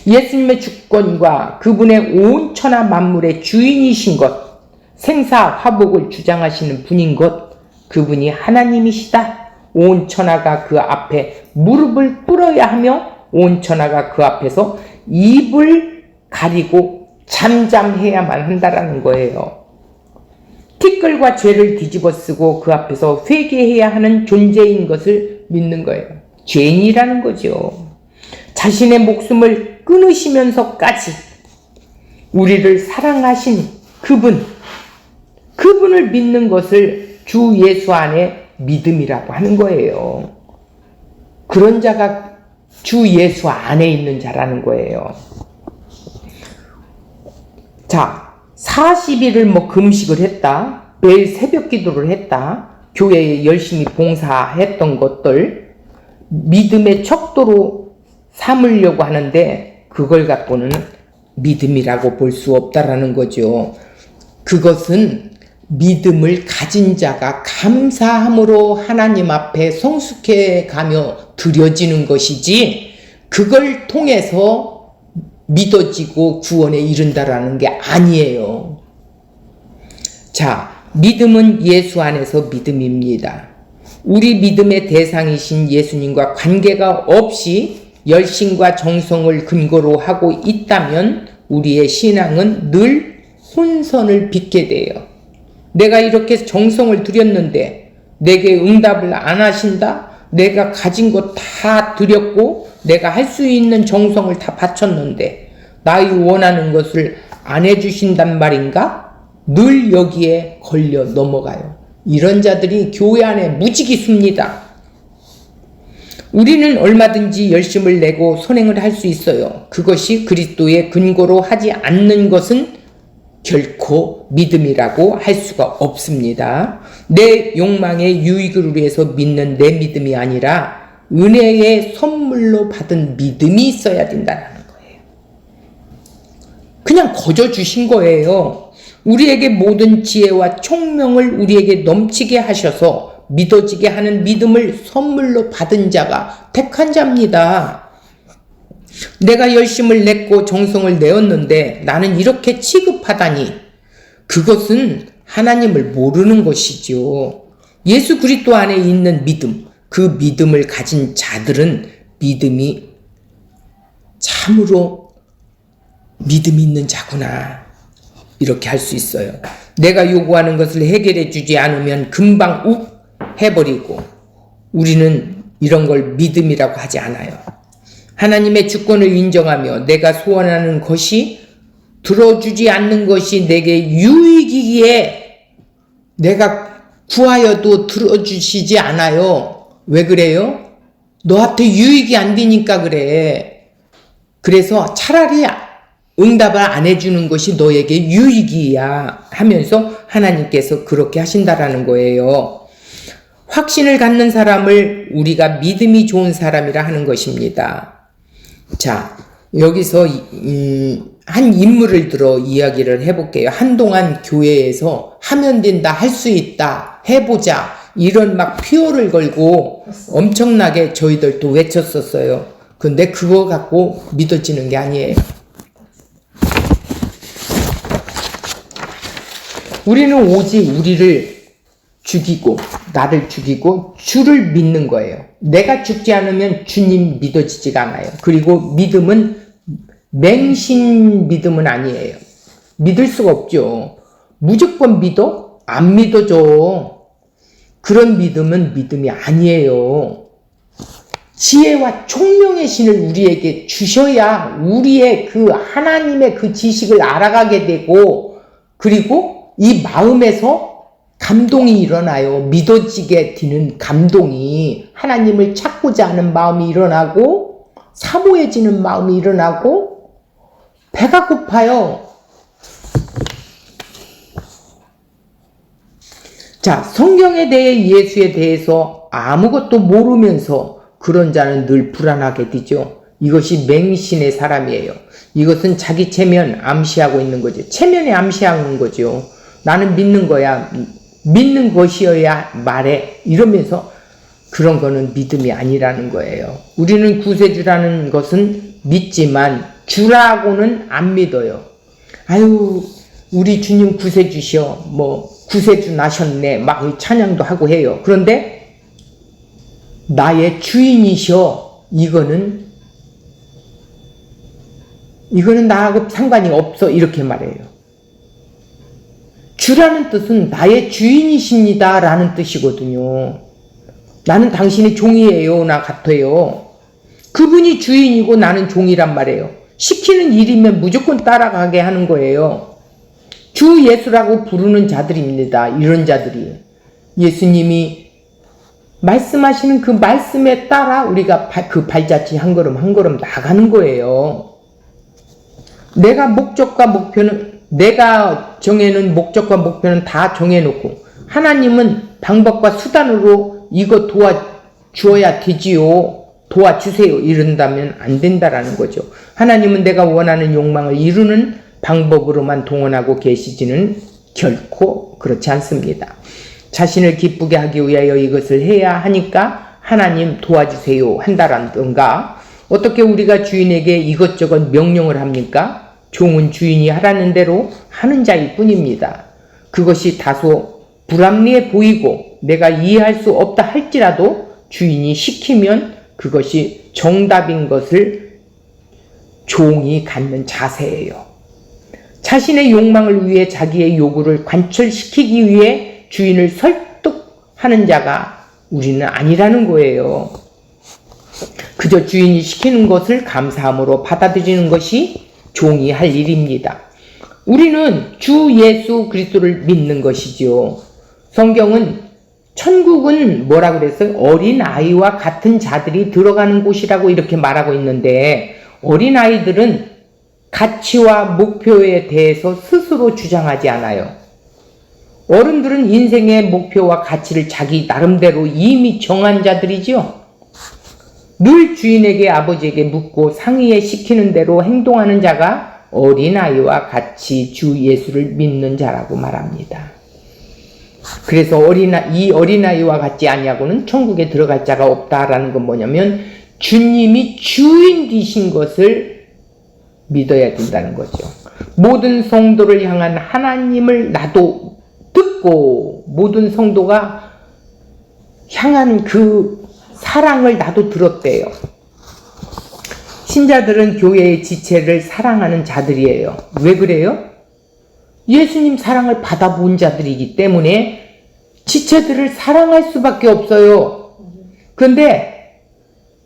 [SPEAKER 1] 예수님의 주권과 그분의 온 천하 만물의 주인이신 것, 생사화복을 주장하시는 분인 것, 그분이 하나님이시다. 온 천하가 그 앞에 무릎을 꿇어야 하며 온 천하가 그 앞에서 입을 가리고 잠잠해야만 한다라는 거예요. 티끌과 죄를 뒤집어쓰고 그 앞에서 회개해야 하는 존재인 것을 믿는 거예요. 죄인이라는 거죠. 자신의 목숨을 끊으시면서까지 우리를 사랑하신 그분을 믿는 것을 주 예수 안에 믿음이라고 하는 거예요. 그런 자가 주 예수 안에 있는 자라는 거예요. 자, 40일을 금식을 했다. 매일 새벽 기도를 했다. 교회에 열심히 봉사했던 것들 믿음의 척도로 삼으려고 하는데 그걸 갖고는 믿음이라고 볼 수 없다라는 거죠. 그것은 믿음을 가진 자가 감사함으로 하나님 앞에 성숙해 가며 드려지는 것이지 그걸 통해서 믿어지고 구원에 이른다라는 게 아니에요. 자, 믿음은 예수 안에서 믿음입니다. 우리 믿음의 대상이신 예수님과 관계가 없이 열심과 정성을 근거로 하고 있다면 우리의 신앙은 늘 혼선을 빚게 돼요. 내가 이렇게 정성을 들였는데 내게 응답을 안 하신다? 내가 가진 것 다 드렸고 내가 할 수 있는 정성을 다 바쳤는데 나의 원하는 것을 안 해주신단 말인가? 늘 여기에 걸려 넘어가요. 이런 자들이 교회 안에 무지기 있습니다. 우리는 얼마든지 열심을 내고 선행을 할 수 있어요. 그것이 그리스도의 근거로 하지 않는 것은 결코 믿음이라고 할 수가 없습니다. 내 욕망의 유익을 위해서 믿는 내 믿음이 아니라 은혜의 선물로 받은 믿음이 있어야 된다는 거예요. 그냥 거저 주신 거예요. 우리에게 모든 지혜와 총명을 우리에게 넘치게 하셔서 믿어지게 하는 믿음을 선물로 받은 자가 택한 자입니다. 내가 열심을 냈고 정성을 내었는데 나는 이렇게 취급하다니 그것은 하나님을 모르는 것이죠. 예수 그리스도 안에 있는 믿음, 그 믿음을 가진 자들은 믿음이 참으로 믿음이 있는 자구나 이렇게 할 수 있어요. 내가 요구하는 것을 해결해 주지 않으면 금방 욱 해버리고 우리는 이런 걸 믿음이라고 하지 않아요. 하나님의 주권을 인정하며 내가 소원하는 것이 들어주지 않는 것이 내게 유익이기에 내가 구하여도 들어주시지 않아요. 왜 그래요? 너한테 유익이 안 되니까 그래. 그래서 차라리 응답을 안 해주는 것이 너에게 유익이야 하면서 하나님께서 그렇게 하신다라는 거예요. 확신을 갖는 사람을 우리가 믿음이 좋은 사람이라 하는 것입니다. 자, 여기서 한 인물을 들어 이야기를 해볼게요. 한동안 교회에서 하면 된다, 할 수 있다, 해보자 이런 막 피어를 걸고 엄청나게 저희들도 외쳤었어요. 근데 그거 갖고 믿어지는 게 아니에요. 우리는 오직 우리를 죽이고 나를 죽이고 주를 믿는 거예요. 내가 죽지 않으면 주님 믿어지지가 않아요. 그리고 믿음은 맹신 믿음은 아니에요. 믿을 수가 없죠. 무조건 믿어? 안 믿어져. 그런 믿음은 믿음이 아니에요. 지혜와 총명의 신을 우리에게 주셔야 우리의 그 하나님의 그 지식을 알아가게 되고 그리고 이 마음에서 감동이 일어나요. 믿어지게 되는 감동이 하나님을 찾고자 하는 마음이 일어나고 사모해지는 마음이 일어나고 배가 고파요. 자, 성경에 대해 예수에 대해서 아무것도 모르면서 그런 자는 늘 불안하게 되죠. 이것이 맹신의 사람이에요. 이것은 자기 체면 암시하고 있는 거죠. 체면에 암시하는 거죠. 나는 믿는 거야. 믿는 것이어야 말해. 이러면서 그런 거는 믿음이 아니라는 거예요. 우리는 구세주라는 것은 믿지만 주라고는 안 믿어요. 아유, 우리 주님 구세주셔. 뭐 구세주 나셨네. 막 찬양도 하고 해요. 그런데 나의 주인이셔. 이거는 나하고 상관이 없어. 이렇게 말해요. 주라는 뜻은 나의 주인이십니다 라는 뜻이거든요. 나는 당신의 종이에요 나 같아요. 그분이 주인이고 나는 종이란 말이에요. 시키는 일이면 무조건 따라가게 하는 거예요. 주 예수라고 부르는 자들입니다. 이런 자들이. 예수님이 말씀하시는 그 말씀에 따라 우리가 그 발자취 한 걸음 한 걸음 나가는 거예요. 내가 정해놓은 목적과 목표는 다 정해놓고 하나님은 방법과 수단으로 이거 도와주어야 되지요. 도와주세요. 이런다면 안 된다라는 거죠. 하나님은 내가 원하는 욕망을 이루는 방법으로만 동원하고 계시지는 결코 그렇지 않습니다. 자신을 기쁘게 하기 위하여 이것을 해야 하니까 하나님 도와주세요 한다라든가, 어떻게 우리가 주인에게 이것저것 명령을 합니까? 종은 주인이 하라는 대로 하는 자일 뿐입니다. 그것이 다소 불합리해 보이고 내가 이해할 수 없다 할지라도 주인이 시키면 그것이 정답인 것을 종이 갖는 자세예요. 자신의 욕망을 위해 자기의 요구를 관철시키기 위해 주인을 설득하는 자가 우리는 아니라는 거예요. 그저 주인이 시키는 것을 감사함으로 받아들이는 것이 종이 할 일입니다. 우리는 주 예수 그리스도를 믿는 것이지요. 성경은 천국은 뭐라고 그랬어요? 어린 아이와 같은 자들이 들어가는 곳이라고 이렇게 말하고 있는데, 어린 아이들은 가치와 목표에 대해서 스스로 주장하지 않아요. 어른들은 인생의 목표와 가치를 자기 나름대로 이미 정한 자들이죠. 늘 주인에게 아버지에게 묻고 상의해 시키는 대로 행동하는 자가 어린아이와 같이 주 예수를 믿는 자라고 말합니다. 그래서 이 어린아이와 같지 아니하고는 천국에 들어갈 자가 없다라는 건 뭐냐면 주님이 주인 되신 것을 믿어야 된다는 거죠. 모든 성도를 향한 하나님을 나도 듣고 모든 성도가 향한 그 사랑을 나도 들었대요. 신자들은 교회의 지체를 사랑하는 자들이에요. 왜 그래요? 예수님 사랑을 받아본 자들이기 때문에 지체들을 사랑할 수밖에 없어요. 그런데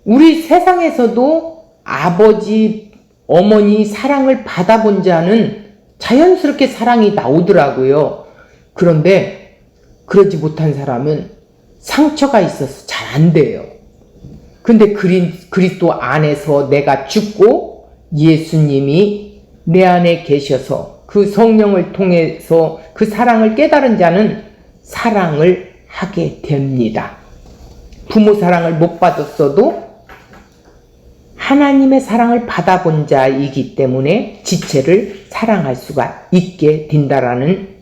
[SPEAKER 1] 우리 세상에서도 아버지, 어머니 사랑을 받아본 자는 자연스럽게 사랑이 나오더라고요. 그런데 그러지 못한 사람은 상처가 있어서 잘 안 돼요. 근데 그리스도 안에서 내가 죽고 예수님이 내 안에 계셔서 그 성령을 통해서 그 사랑을 깨달은 자는 사랑을 하게 됩니다. 부모 사랑을 못 받았어도 하나님의 사랑을 받아본 자이기 때문에 지체를 사랑할 수가 있게 된다라는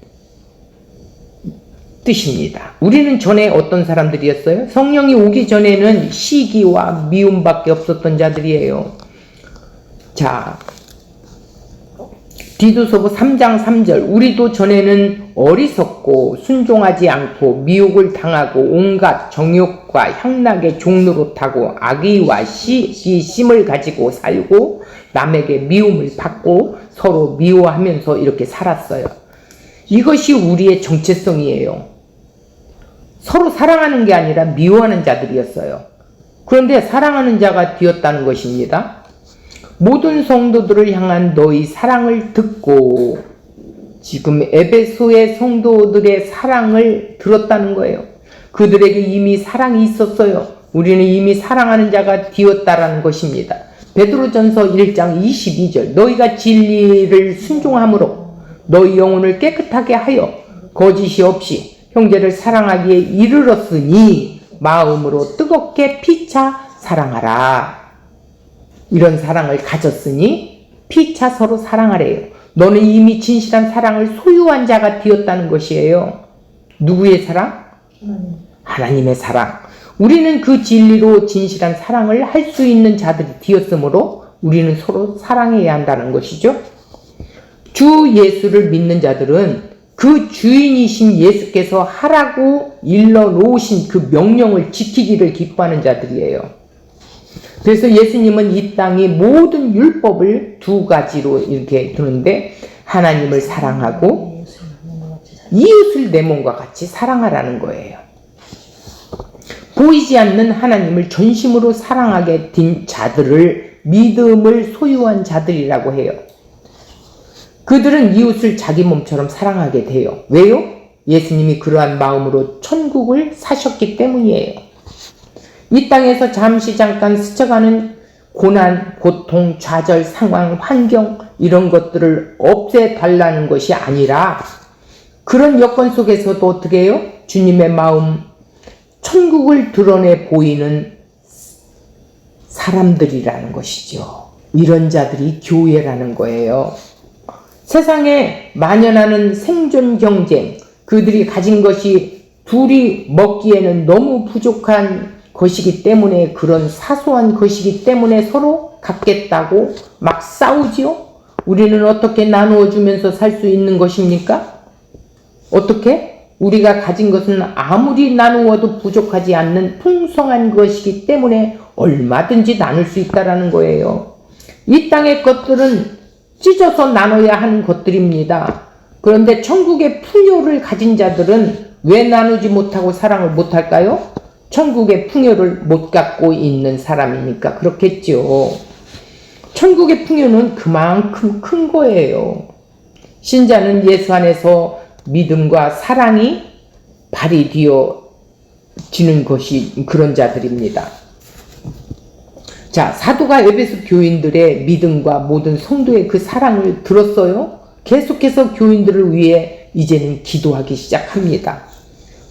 [SPEAKER 1] 뜻입니다. 우리는 전에 어떤 사람들이었어요? 성령이 오기 전에는 시기와 미움밖에 없었던 자들이에요. 자, 디도서고 3장 3절, 우리도 전에는 어리석고 순종하지 않고 미혹을 당하고 온갖 정욕과 향락의 종로로 타고 악의와 시기심을 가지고 살고 남에게 미움을 받고 서로 미워하면서 이렇게 살았어요. 이것이 우리의 정체성이에요. 서로 사랑하는 게 아니라 미워하는 자들이었어요. 그런데 사랑하는 자가 되었다는 것입니다. 모든 성도들을 향한 너희 사랑을 듣고, 지금 에베소의 성도들의 사랑을 들었다는 거예요. 그들에게 이미 사랑이 있었어요. 우리는 이미 사랑하는 자가 되었다라는 것입니다. 베드로전서 1장 22절, 너희가 진리를 순종함으로 너희 영혼을 깨끗하게 하여 거짓이 없이 형제를 사랑하기에 이르렀으니 마음으로 뜨겁게 피차 사랑하라. 이런 사랑을 가졌으니 피차 서로 사랑하래요. 너는 이미 진실한 사랑을 소유한 자가 되었다는 것이에요. 누구의 사랑? 하나님의 사랑. 우리는 그 진리로 진실한 사랑을 할 수 있는 자들이 되었으므로 우리는 서로 사랑해야 한다는 것이죠. 주 예수를 믿는 자들은 그 주인이신 예수께서 하라고 일러놓으신 그 명령을 지키기를 기뻐하는 자들이에요. 그래서 예수님은 이 땅의 모든 율법을 두 가지로 이렇게 두는데, 하나님을 사랑하고 이웃을 내 몸과 같이 사랑하라는 거예요. 보이지 않는 하나님을 전심으로 사랑하게 된 자들을 믿음을 소유한 자들이라고 해요. 그들은 이웃을 자기 몸처럼 사랑하게 돼요. 왜요? 예수님이 그러한 마음으로 천국을 사셨기 때문이에요. 이 땅에서 잠깐 스쳐가는 고난, 고통, 좌절, 상황, 환경 이런 것들을 없애달라는 것이 아니라 그런 여건 속에서도 어떻게 해요? 주님의 마음, 천국을 드러내 보이는 사람들이라는 것이죠. 이런 자들이 교회라는 거예요. 세상에 만연하는 생존 경쟁, 그들이 가진 것이 둘이 먹기에는 너무 부족한 것이기 때문에, 그런 사소한 것이기 때문에 서로 갖겠다고 막 싸우지요? 우리는 어떻게 나누어 주면서 살 수 있는 것입니까? 어떻게? 우리가 가진 것은 아무리 나누어도 부족하지 않는 풍성한 것이기 때문에 얼마든지 나눌 수 있다라는 거예요. 이 땅의 것들은 찢어서 나눠야 하는 것들입니다. 그런데 천국의 풍요를 가진 자들은 왜 나누지 못하고 사랑을 못할까요? 천국의 풍요를 못 갖고 있는 사람이니까 그렇겠죠. 천국의 풍요는 그만큼 큰 거예요. 신자는 예수 안에서 믿음과 사랑이 발휘되어지는 것이 그런 자들입니다. 자, 사도가 에베소 교인들의 믿음과 모든 성도의 그 사랑을 들었어요. 계속해서 교인들을 위해 이제는 기도하기 시작합니다.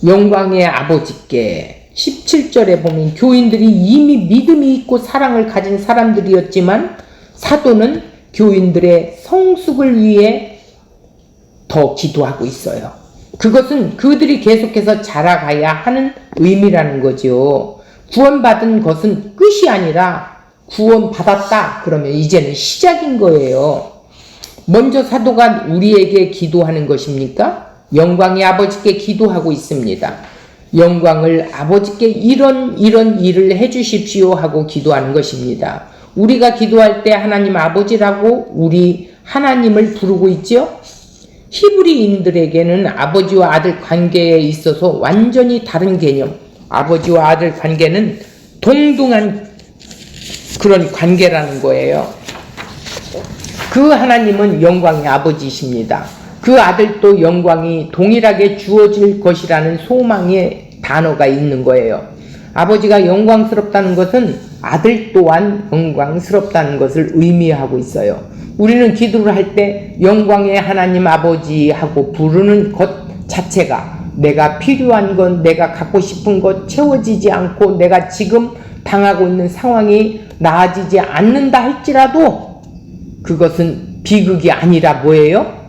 [SPEAKER 1] 영광의 아버지께, 17절에 보면 교인들이 이미 믿음이 있고 사랑을 가진 사람들이었지만 사도는 교인들의 성숙을 위해 더 기도하고 있어요. 그것은 그들이 계속해서 자라가야 하는 의미라는 거죠. 구원받은 것은 끝이 아니라 구원받았다 그러면 이제는 시작인 거예요. 먼저 사도가 우리에게 기도하는 것입니까? 영광의 아버지께 기도하고 있습니다. 영광을 아버지께 이런 일을 해주십시오 하고 기도하는 것입니다. 우리가 기도할 때 하나님 아버지라고 우리 하나님을 부르고 있죠? 히브리인들에게는 아버지와 아들 관계에 있어서 완전히 다른 개념, 아버지와 아들 관계는 동등한 그런 관계라는 거예요. 그 하나님은 영광의 아버지이십니다. 그 아들도 영광이 동일하게 주어질 것이라는 소망의 단어가 있는 거예요. 아버지가 영광스럽다는 것은 아들 또한 영광스럽다는 것을 의미하고 있어요. 우리는 기도를 할 때 영광의 하나님 아버지 하고 부르는 것 자체가 내가 필요한 것, 내가 갖고 싶은 것 채워지지 않고 내가 지금 당하고 있는 상황이 나아지지 않는다 할지라도 그것은 비극이 아니라 뭐예요?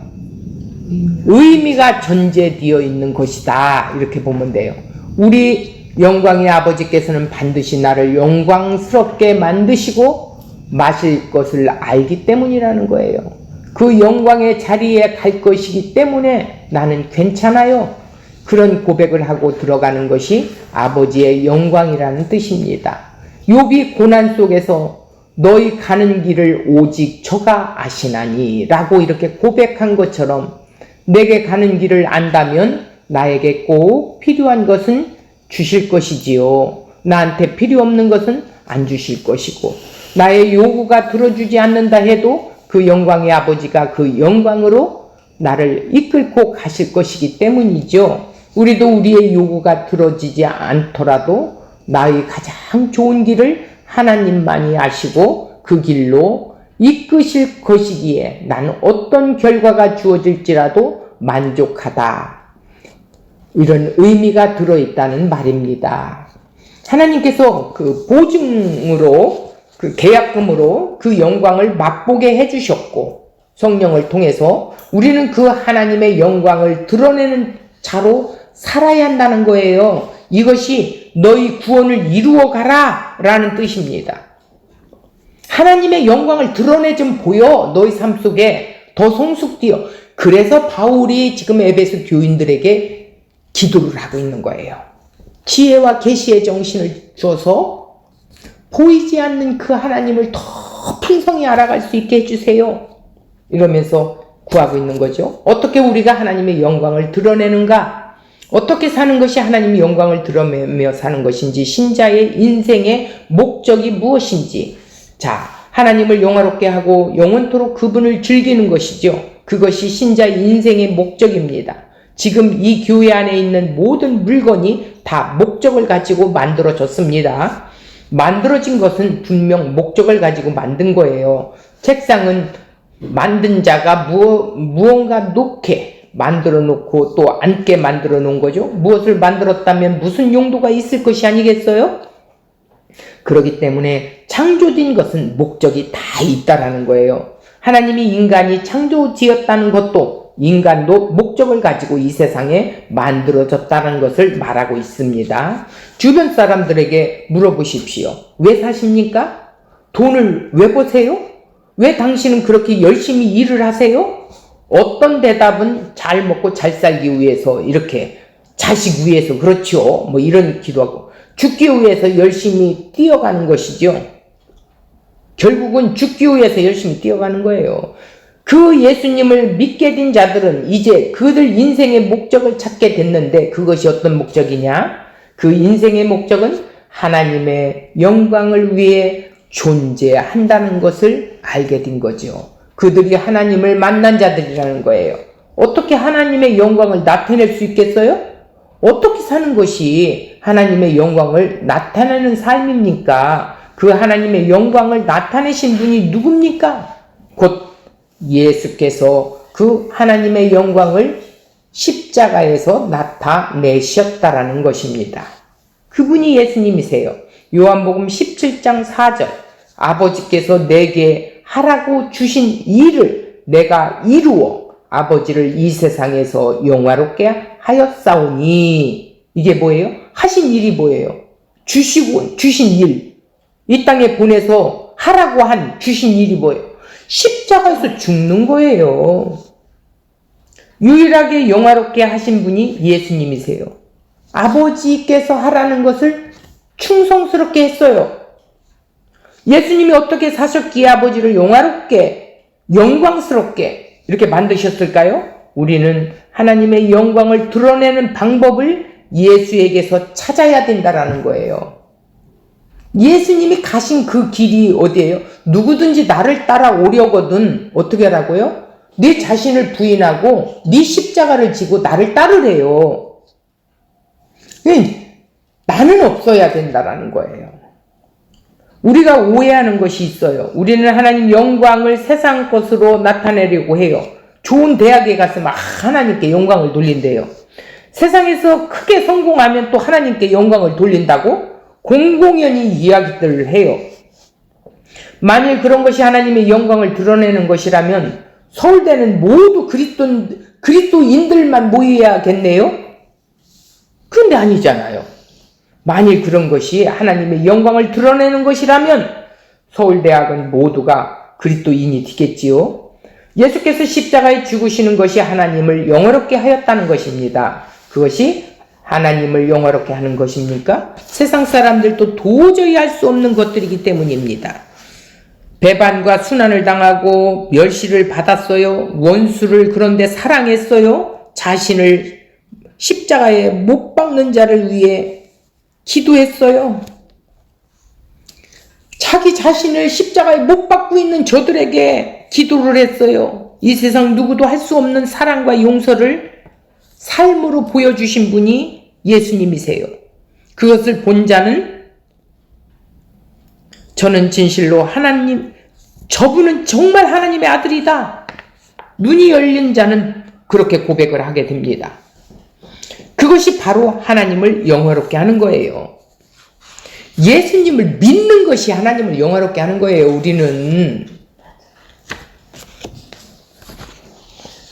[SPEAKER 1] 의미가 전제되어 있는 것이다. 이렇게 보면 돼요. 우리 영광의 아버지께서는 반드시 나를 영광스럽게 만드시고 마실 것을 알기 때문이라는 거예요. 그 영광의 자리에 갈 것이기 때문에 나는 괜찮아요. 그런 고백을 하고 들어가는 것이 아버지의 영광이라는 뜻입니다. 욥이 고난 속에서 너희 가는 길을 오직 저가 아시나니 라고 이렇게 고백한 것처럼 내게 가는 길을 안다면 나에게 꼭 필요한 것은 주실 것이지요. 나한테 필요 없는 것은 안 주실 것이고 나의 요구가 들어주지 않는다 해도 그 영광의 아버지가 그 영광으로 나를 이끌고 가실 것이기 때문이죠. 우리도 우리의 요구가 들어지지 않더라도 나의 가장 좋은 길을 하나님만이 아시고 그 길로 이끄실 것이기에 나는 어떤 결과가 주어질지라도 만족하다. 이런 의미가 들어있다는 말입니다. 하나님께서 그 보증으로, 그 계약금으로 그 영광을 맛보게 해주셨고, 성령을 통해서 우리는 그 하나님의 영광을 드러내는 자로 살아야 한다는 거예요. 이것이 너희 구원을 이루어 가라 라는 뜻입니다. 하나님의 영광을 드러내 좀 보여. 너희 삶 속에 더 성숙되어. 그래서 바울이 지금 에베소 교인들에게 기도를 하고 있는 거예요. 지혜와 계시의 정신을 주어서 보이지 않는 그 하나님을 더 풍성히 알아갈 수 있게 해주세요. 이러면서 구하고 있는 거죠. 어떻게 우리가 하나님의 영광을 드러내는가? 어떻게 사는 것이 하나님의 영광을 드러내며 사는 것인지, 신자의 인생의 목적이 무엇인지, 자, 하나님을 영화롭게 하고 영원토록 그분을 즐기는 것이죠. 그것이 신자의 인생의 목적입니다. 지금 이 교회 안에 있는 모든 물건이 다 목적을 가지고 만들어졌습니다. 만들어진 것은 분명 목적을 가지고 만든 거예요. 책상은 만든 자가 무언가 놓게 만들어 놓고 또 앉게 만들어 놓은 거죠. 무엇을 만들었다면 무슨 용도가 있을 것이 아니겠어요? 그렇기 때문에 창조된 것은 목적이 다 있다라는 거예요. 하나님이 인간이 창조지었다는 것도 인간도 목적을 가지고 이 세상에 만들어졌다는 것을 말하고 있습니다. 주변 사람들에게 물어보십시오. 왜 사십니까? 돈을 왜 버세요? 왜 당신은 그렇게 열심히 일을 하세요? 어떤 대답은 잘 먹고 잘 살기 위해서, 이렇게 자식 위해서, 그렇죠. 뭐 이런 기도하고, 죽기 위해서 열심히 뛰어가는 것이죠. 결국은 죽기 위해서 열심히 뛰어가는 거예요. 그 예수님을 믿게 된 자들은 이제 그들 인생의 목적을 찾게 됐는데, 그것이 어떤 목적이냐? 그 인생의 목적은 하나님의 영광을 위해 존재한다는 것을 알게 된 거죠. 그들이 하나님을 만난 자들이라는 거예요. 어떻게 하나님의 영광을 나타낼 수 있겠어요? 어떻게 사는 것이 하나님의 영광을 나타내는 삶입니까? 그 하나님의 영광을 나타내신 분이 누굽니까? 곧 예수께서 그 하나님의 영광을 십자가에서 나타내셨다라는 것입니다. 그분이 예수님이세요. 요한복음 17장 4절, 아버지께서 내게 하라고 주신 일을 내가 이루어 아버지를 이 세상에서 영화롭게 하였사오니. 이게 뭐예요? 하신 일이 뭐예요? 주신 일. 이 땅에 보내서 하라고 한 주신 일이 뭐예요? 십자가에서 죽는 거예요. 유일하게 영화롭게 하신 분이 예수님이세요. 아버지께서 하라는 것을 충성스럽게 했어요. 예수님이 어떻게 사셨기에 아버지를 영화롭게, 영광스럽게 이렇게 만드셨을까요? 우리는 하나님의 영광을 드러내는 방법을 예수에게서 찾아야 된다라는 거예요. 예수님이 가신 그 길이 어디예요? 누구든지 나를 따라오려거든 어떻게 하라고요? 네 자신을 부인하고 네 십자가를 지고 나를 따르래요. 나는 없어야 된다라는 거예요. 우리가 오해하는 것이 있어요. 우리는 하나님 영광을 세상 것으로 나타내려고 해요. 좋은 대학에 가서 막 하나님께 영광을 돌린대요. 세상에서 크게 성공하면 또 하나님께 영광을 돌린다고 공공연히 이야기들을 해요. 만일 그런 것이 하나님의 영광을 드러내는 것이라면 서울대는 모두 그리스도인들만 모여야겠네요? 그런데 아니잖아요. 만일 그런 것이 하나님의 영광을 드러내는 것이라면 서울대학은 모두가 그리스도인이 되겠지요. 예수께서 십자가에 죽으시는 것이 하나님을 영화롭게 하였다는 것입니다. 그것이 하나님을 영화롭게 하는 것입니까? 세상 사람들도 도저히 할 수 없는 것들이기 때문입니다. 배반과 순환을 당하고 멸시를 받았어요. 원수를 그런데 사랑했어요. 자신을 십자가에 못 박는 자를 위해 기도했어요. 자기 자신을 십자가에 못 박고 있는 저들에게 기도를 했어요. 이 세상 누구도 할 수 없는 사랑과 용서를 삶으로 보여주신 분이 예수님이세요. 그것을 본 자는 저는 진실로 저분은 정말 하나님의 아들이다. 눈이 열린 자는 그렇게 고백을 하게 됩니다. 그것이 바로 하나님을 영화롭게 하는 거예요. 예수님을 믿는 것이 하나님을 영화롭게 하는 거예요, 우리는.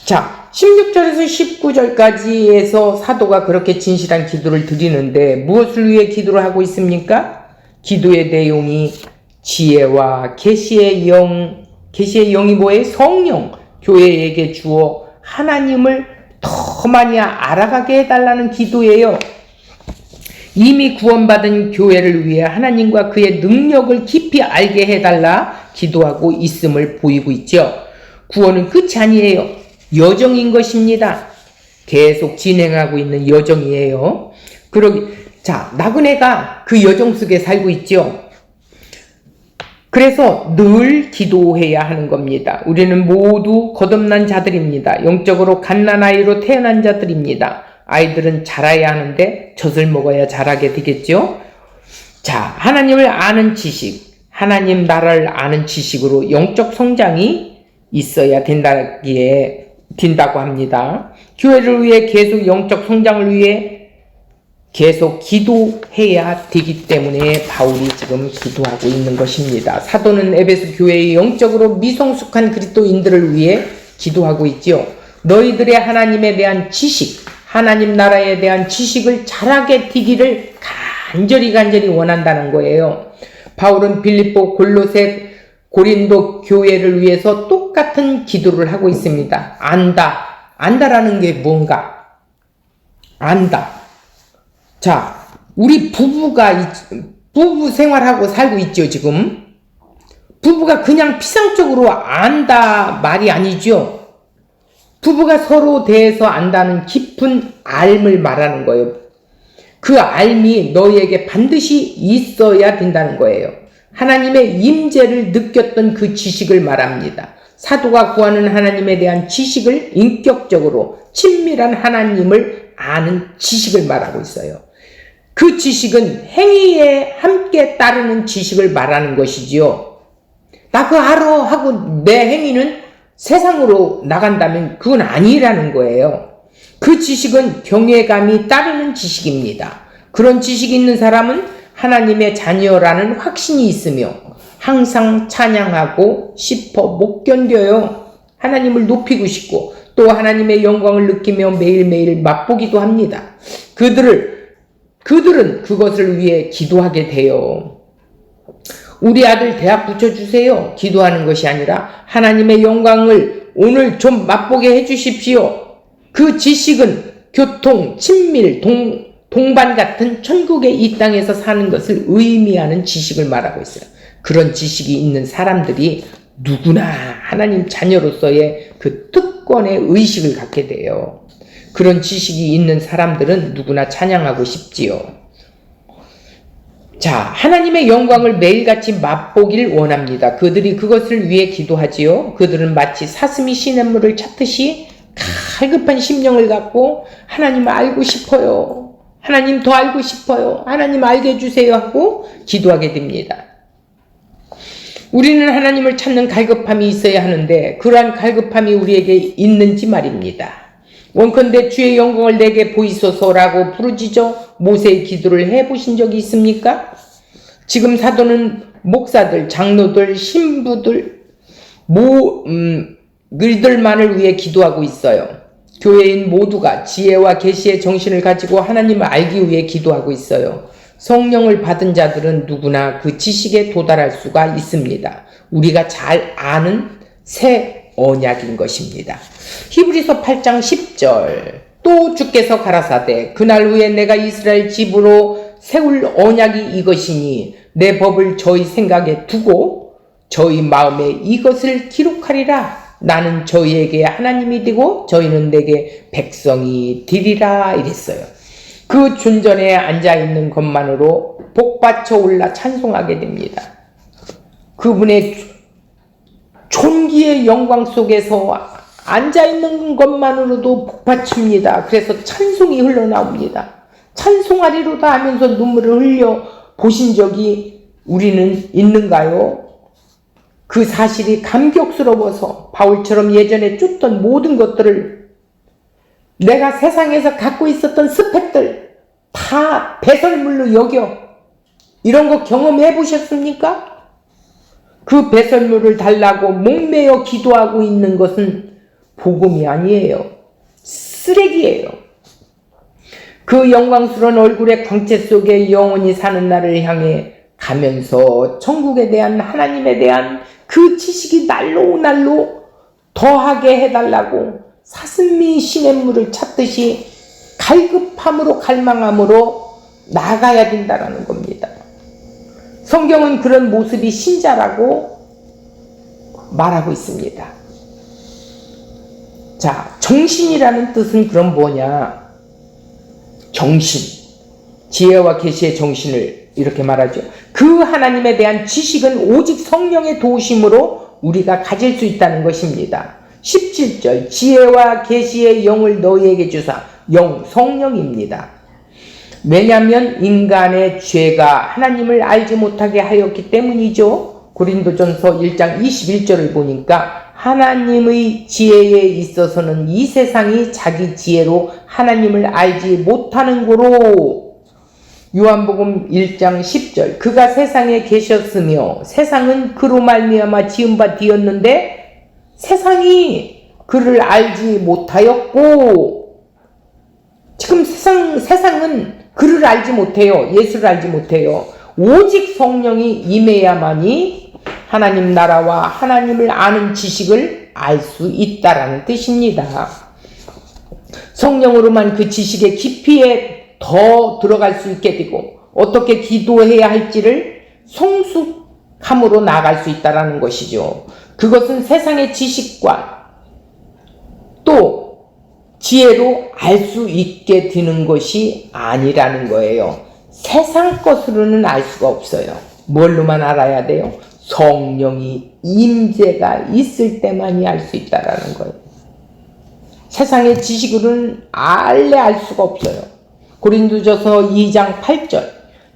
[SPEAKER 1] 자, 16절에서 19절까지에서 사도가 그렇게 진실한 기도를 드리는데 무엇을 위해 기도를 하고 있습니까? 기도의 내용이 지혜와 계시의 영이 뭐예요? 성령, 교회에게 주어 하나님을 더 많이 알아가게 해달라는 기도예요. 이미 구원받은 교회를 위해 하나님과 그의 능력을 깊이 알게 해달라 기도하고 있음을 보이고 있죠. 구원은 끝이 아니에요. 여정인 것입니다. 계속 진행하고 있는 여정이에요. 자, 나그네가 그 여정 속에 살고 있죠. 그래서 늘 기도해야 하는 겁니다. 우리는 모두 거듭난 자들입니다. 영적으로 갓난아이로 태어난 자들입니다. 아이들은 자라야 하는데 젖을 먹어야 자라게 되겠죠. 자, 하나님을 아는 지식, 하나님 나라를 아는 지식으로 영적 성장이 있어야 된다고 합니다. 교회를 위해 계속 영적 성장을 위해 계속 기도해야 되기 때문에 바울이 지금 기도하고 있는 것입니다. 사도는 에베소 교회의 영적으로 미성숙한 그리스도인들을 위해 기도하고 있지요. 너희들의 하나님에 대한 지식, 하나님 나라에 대한 지식을 자라게 되기를 간절히 원한다는 거예요. 바울은 빌립보, 골로새, 고린도 교회를 위해서 똑같은 기도를 하고 있습니다. 안다라는 게 뭔가? 안다. 자, 우리 부부 생활하고 살고 있죠, 지금. 부부가 그냥 피상적으로 안다 말이 아니죠. 부부가 서로 대해서 안다는 깊은 알을 말하는 거예요. 그 알미 너희에게 반드시 있어야 된다는 거예요. 하나님의 임재를 느꼈던 그 지식을 말합니다. 사도가 구하는 하나님에 대한 지식을 인격적으로 친밀한 하나님을 아는 지식을 말하고 있어요. 그 지식은 행위에 함께 따르는 지식을 말하는 것이지요. 나 그거 알아 하고 내 행위는 세상으로 나간다면 그건 아니라는 거예요. 그 지식은 경외감이 따르는 지식입니다. 그런 지식이 있는 사람은 하나님의 자녀라는 확신이 있으며 항상 찬양하고 싶어 못 견뎌요. 하나님을 높이고 싶고 또 하나님의 영광을 느끼며 매일매일 맛보기도 합니다. 그들은 그것을 위해 기도하게 돼요. 우리 아들 대학 붙여주세요. 기도하는 것이 아니라 하나님의 영광을 오늘 좀 맛보게 해주십시오. 그 지식은 교통, 친밀, 동반 같은 천국의 이 땅에서 사는 것을 의미하는 지식을 말하고 있어요. 그런 지식이 있는 사람들이 누구나 하나님 자녀로서의 그 특권의 의식을 갖게 돼요. 그런 지식이 있는 사람들은 누구나 찬양하고 싶지요. 자, 하나님의 영광을 매일같이 맛보길 원합니다. 그들이 그것을 위해 기도하지요. 그들은 마치 사슴이 시냇물을 찾듯이 갈급한 심령을 갖고 하나님 알고 싶어요. 하나님 더 알고 싶어요. 하나님 알게 해주세요 하고 기도하게 됩니다. 우리는 하나님을 찾는 갈급함이 있어야 하는데 그러한 갈급함이 우리에게 있는지 말입니다. 원컨대 주의 영광을 내게 보이소서라고 부르짖어 모세의 기도를 해보신 적이 있습니까? 지금 사도는 목사들, 장로들, 신부들, 그들만을 위해 기도하고 있어요. 교회인 모두가 지혜와 계시의 정신을 가지고 하나님을 알기 위해 기도하고 있어요. 성령을 받은 자들은 누구나 그 지식에 도달할 수가 있습니다. 우리가 잘 아는 새 언약인 것입니다. 히브리서 8장 10절 또 주께서 가라사대 그날 후에 내가 이스라엘 집으로 세울 언약이 이것이니 내 법을 저희 생각에 두고 저희 마음에 이것을 기록하리라. 나는 저희에게 하나님이 되고 저희는 내게 백성이 되리라 이랬어요. 그 존전에 앉아있는 것만으로 복받쳐 올라 찬송하게 됩니다. 그분의 존귀의 영광 속에서 앉아있는 것만으로도 복받칩니다. 그래서 찬송이 흘러나옵니다. 찬송하리로다 하면서 눈물을 흘려 보신 적이 우리는 있는가요? 그 사실이 감격스러워서 바울처럼 예전에 쫓던 모든 것들을 내가 세상에서 갖고 있었던 스펙들 다 배설물로 여겨 이런 거 경험해 보셨습니까? 그 배설물을 달라고 목매어 기도하고 있는 것은 복음이 아니에요. 쓰레기예요. 그 영광스러운 얼굴의 광채 속에 영원히 사는 날을 향해 가면서 천국에 대한 하나님에 대한 그 지식이 날로 더하게 해달라고 사슴이 시냇물을 찾듯이 갈급함으로 갈망함으로 나가야 된다라는 겁니다. 성경은 그런 모습이 신자라고 말하고 있습니다. 자, 정신이라는 뜻은 그럼 뭐냐? 정신, 지혜와 계시의 정신을 이렇게 말하죠. 그 하나님에 대한 지식은 오직 성령의 도우심으로 우리가 가질 수 있다는 것입니다. 17절, 지혜와 계시의 영을 너희에게 주사, 영, 성령입니다. 왜냐하면 인간의 죄가 하나님을 알지 못하게 하였기 때문이죠. 고린도전서 1장 21절을 보니까 하나님의 지혜에 있어서는 이 세상이 자기 지혜로 하나님을 알지 못하는 고로. 요한복음 1장 10절, 그가 세상에 계셨으며 세상은 그로 말미암아 지은 바 되었는데 세상이 그를 알지 못하였고. 지금 세상은 그를 알지 못해요. 예수를 알지 못해요. 오직 성령이 임해야만이 하나님 나라와 하나님을 아는 지식을 알 수 있다라는 뜻입니다. 성령으로만 그 지식의 깊이에 더 들어갈 수 있게 되고 어떻게 기도해야 할지를 성숙함으로 나아갈 수 있다라는 것이죠. 그것은 세상의 지식과 또 지혜로 알 수 있게 되는 것이 아니라는 거예요. 세상 것으로는 알 수가 없어요. 뭘로만 알아야 돼요? 성령이 임재가 있을 때만이 알 수 있다라는 거예요. 세상의 지식으로는 알 수가 없어요. 고린도전서 2장 8절,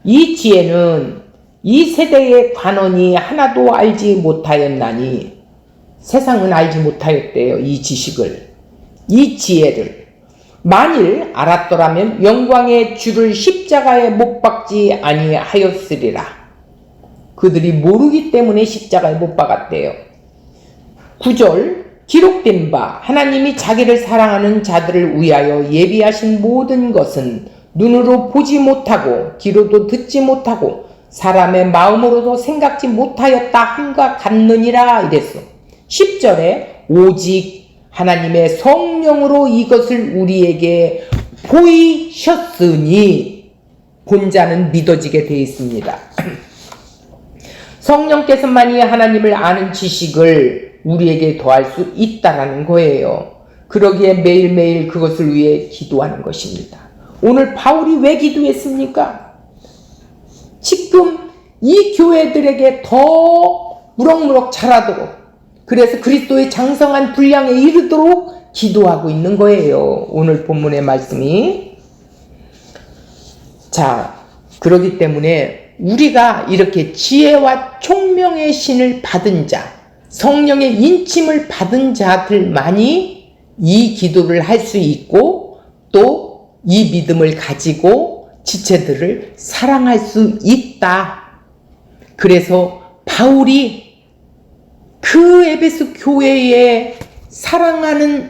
[SPEAKER 1] 이 지혜는 이 세대의 관원이 하나도 알지 못하였나니. 세상은 알지 못하였대요. 이 지식을, 이 지혜를. 만일 알았더라면 영광의 주를 십자가에 못 박지 아니하였으리라. 그들이 모르기 때문에 십자가에 못 박았대요. 9절, 기록된 바 하나님이 자기를 사랑하는 자들을 위하여 예비하신 모든 것은 눈으로 보지 못하고 귀로도 듣지 못하고 사람의 마음으로도 생각지 못하였다 함과 같느니라 이랬어. 10절에 오직 하나님의 성령으로 이것을 우리에게 보이셨으니 본자는 믿어지게 되어 있습니다. 성령께서만이 하나님을 아는 지식을 우리에게 더할 수 있다라는 거예요. 그러기에 매일매일 그것을 위해 기도하는 것입니다. 오늘 바울이 왜 기도했습니까? 지금 이 교회들에게 더 무럭무럭 자라도록, 그래서 그리스도의 장성한 분량에 이르도록 기도하고 있는 거예요. 오늘 본문의 말씀이. 자, 그러기 때문에 우리가 이렇게 지혜와 총명의 신을 받은 자, 성령의 인침을 받은 자들만이 이 기도를 할 수 있고 또 이 믿음을 가지고 지체들을 사랑할 수 있다. 그래서 바울이 그 에베소 교회에 사랑하는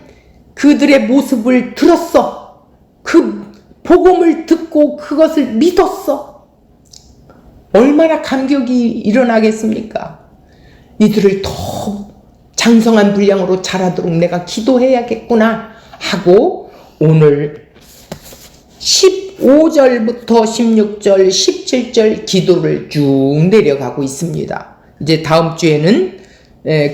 [SPEAKER 1] 그들의 모습을 들었어. 그 복음을 듣고 그것을 믿었어. 얼마나 감격이 일어나겠습니까? 이들을 더 장성한 분량으로 자라도록 내가 기도해야겠구나 하고 오늘 15절부터 16절, 17절 기도를 쭉 내려가고 있습니다. 이제 다음 주에는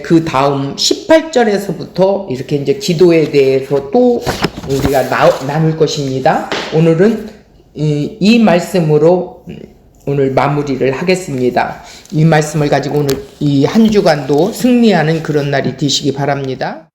[SPEAKER 1] 그 다음 18절에서부터 이렇게 이제 기도에 대해서 또 우리가 나눌 것입니다. 오늘은 이 말씀으로 오늘 마무리를 하겠습니다. 이 말씀을 가지고 오늘 이 한 주간도 승리하는 그런 날이 되시기 바랍니다.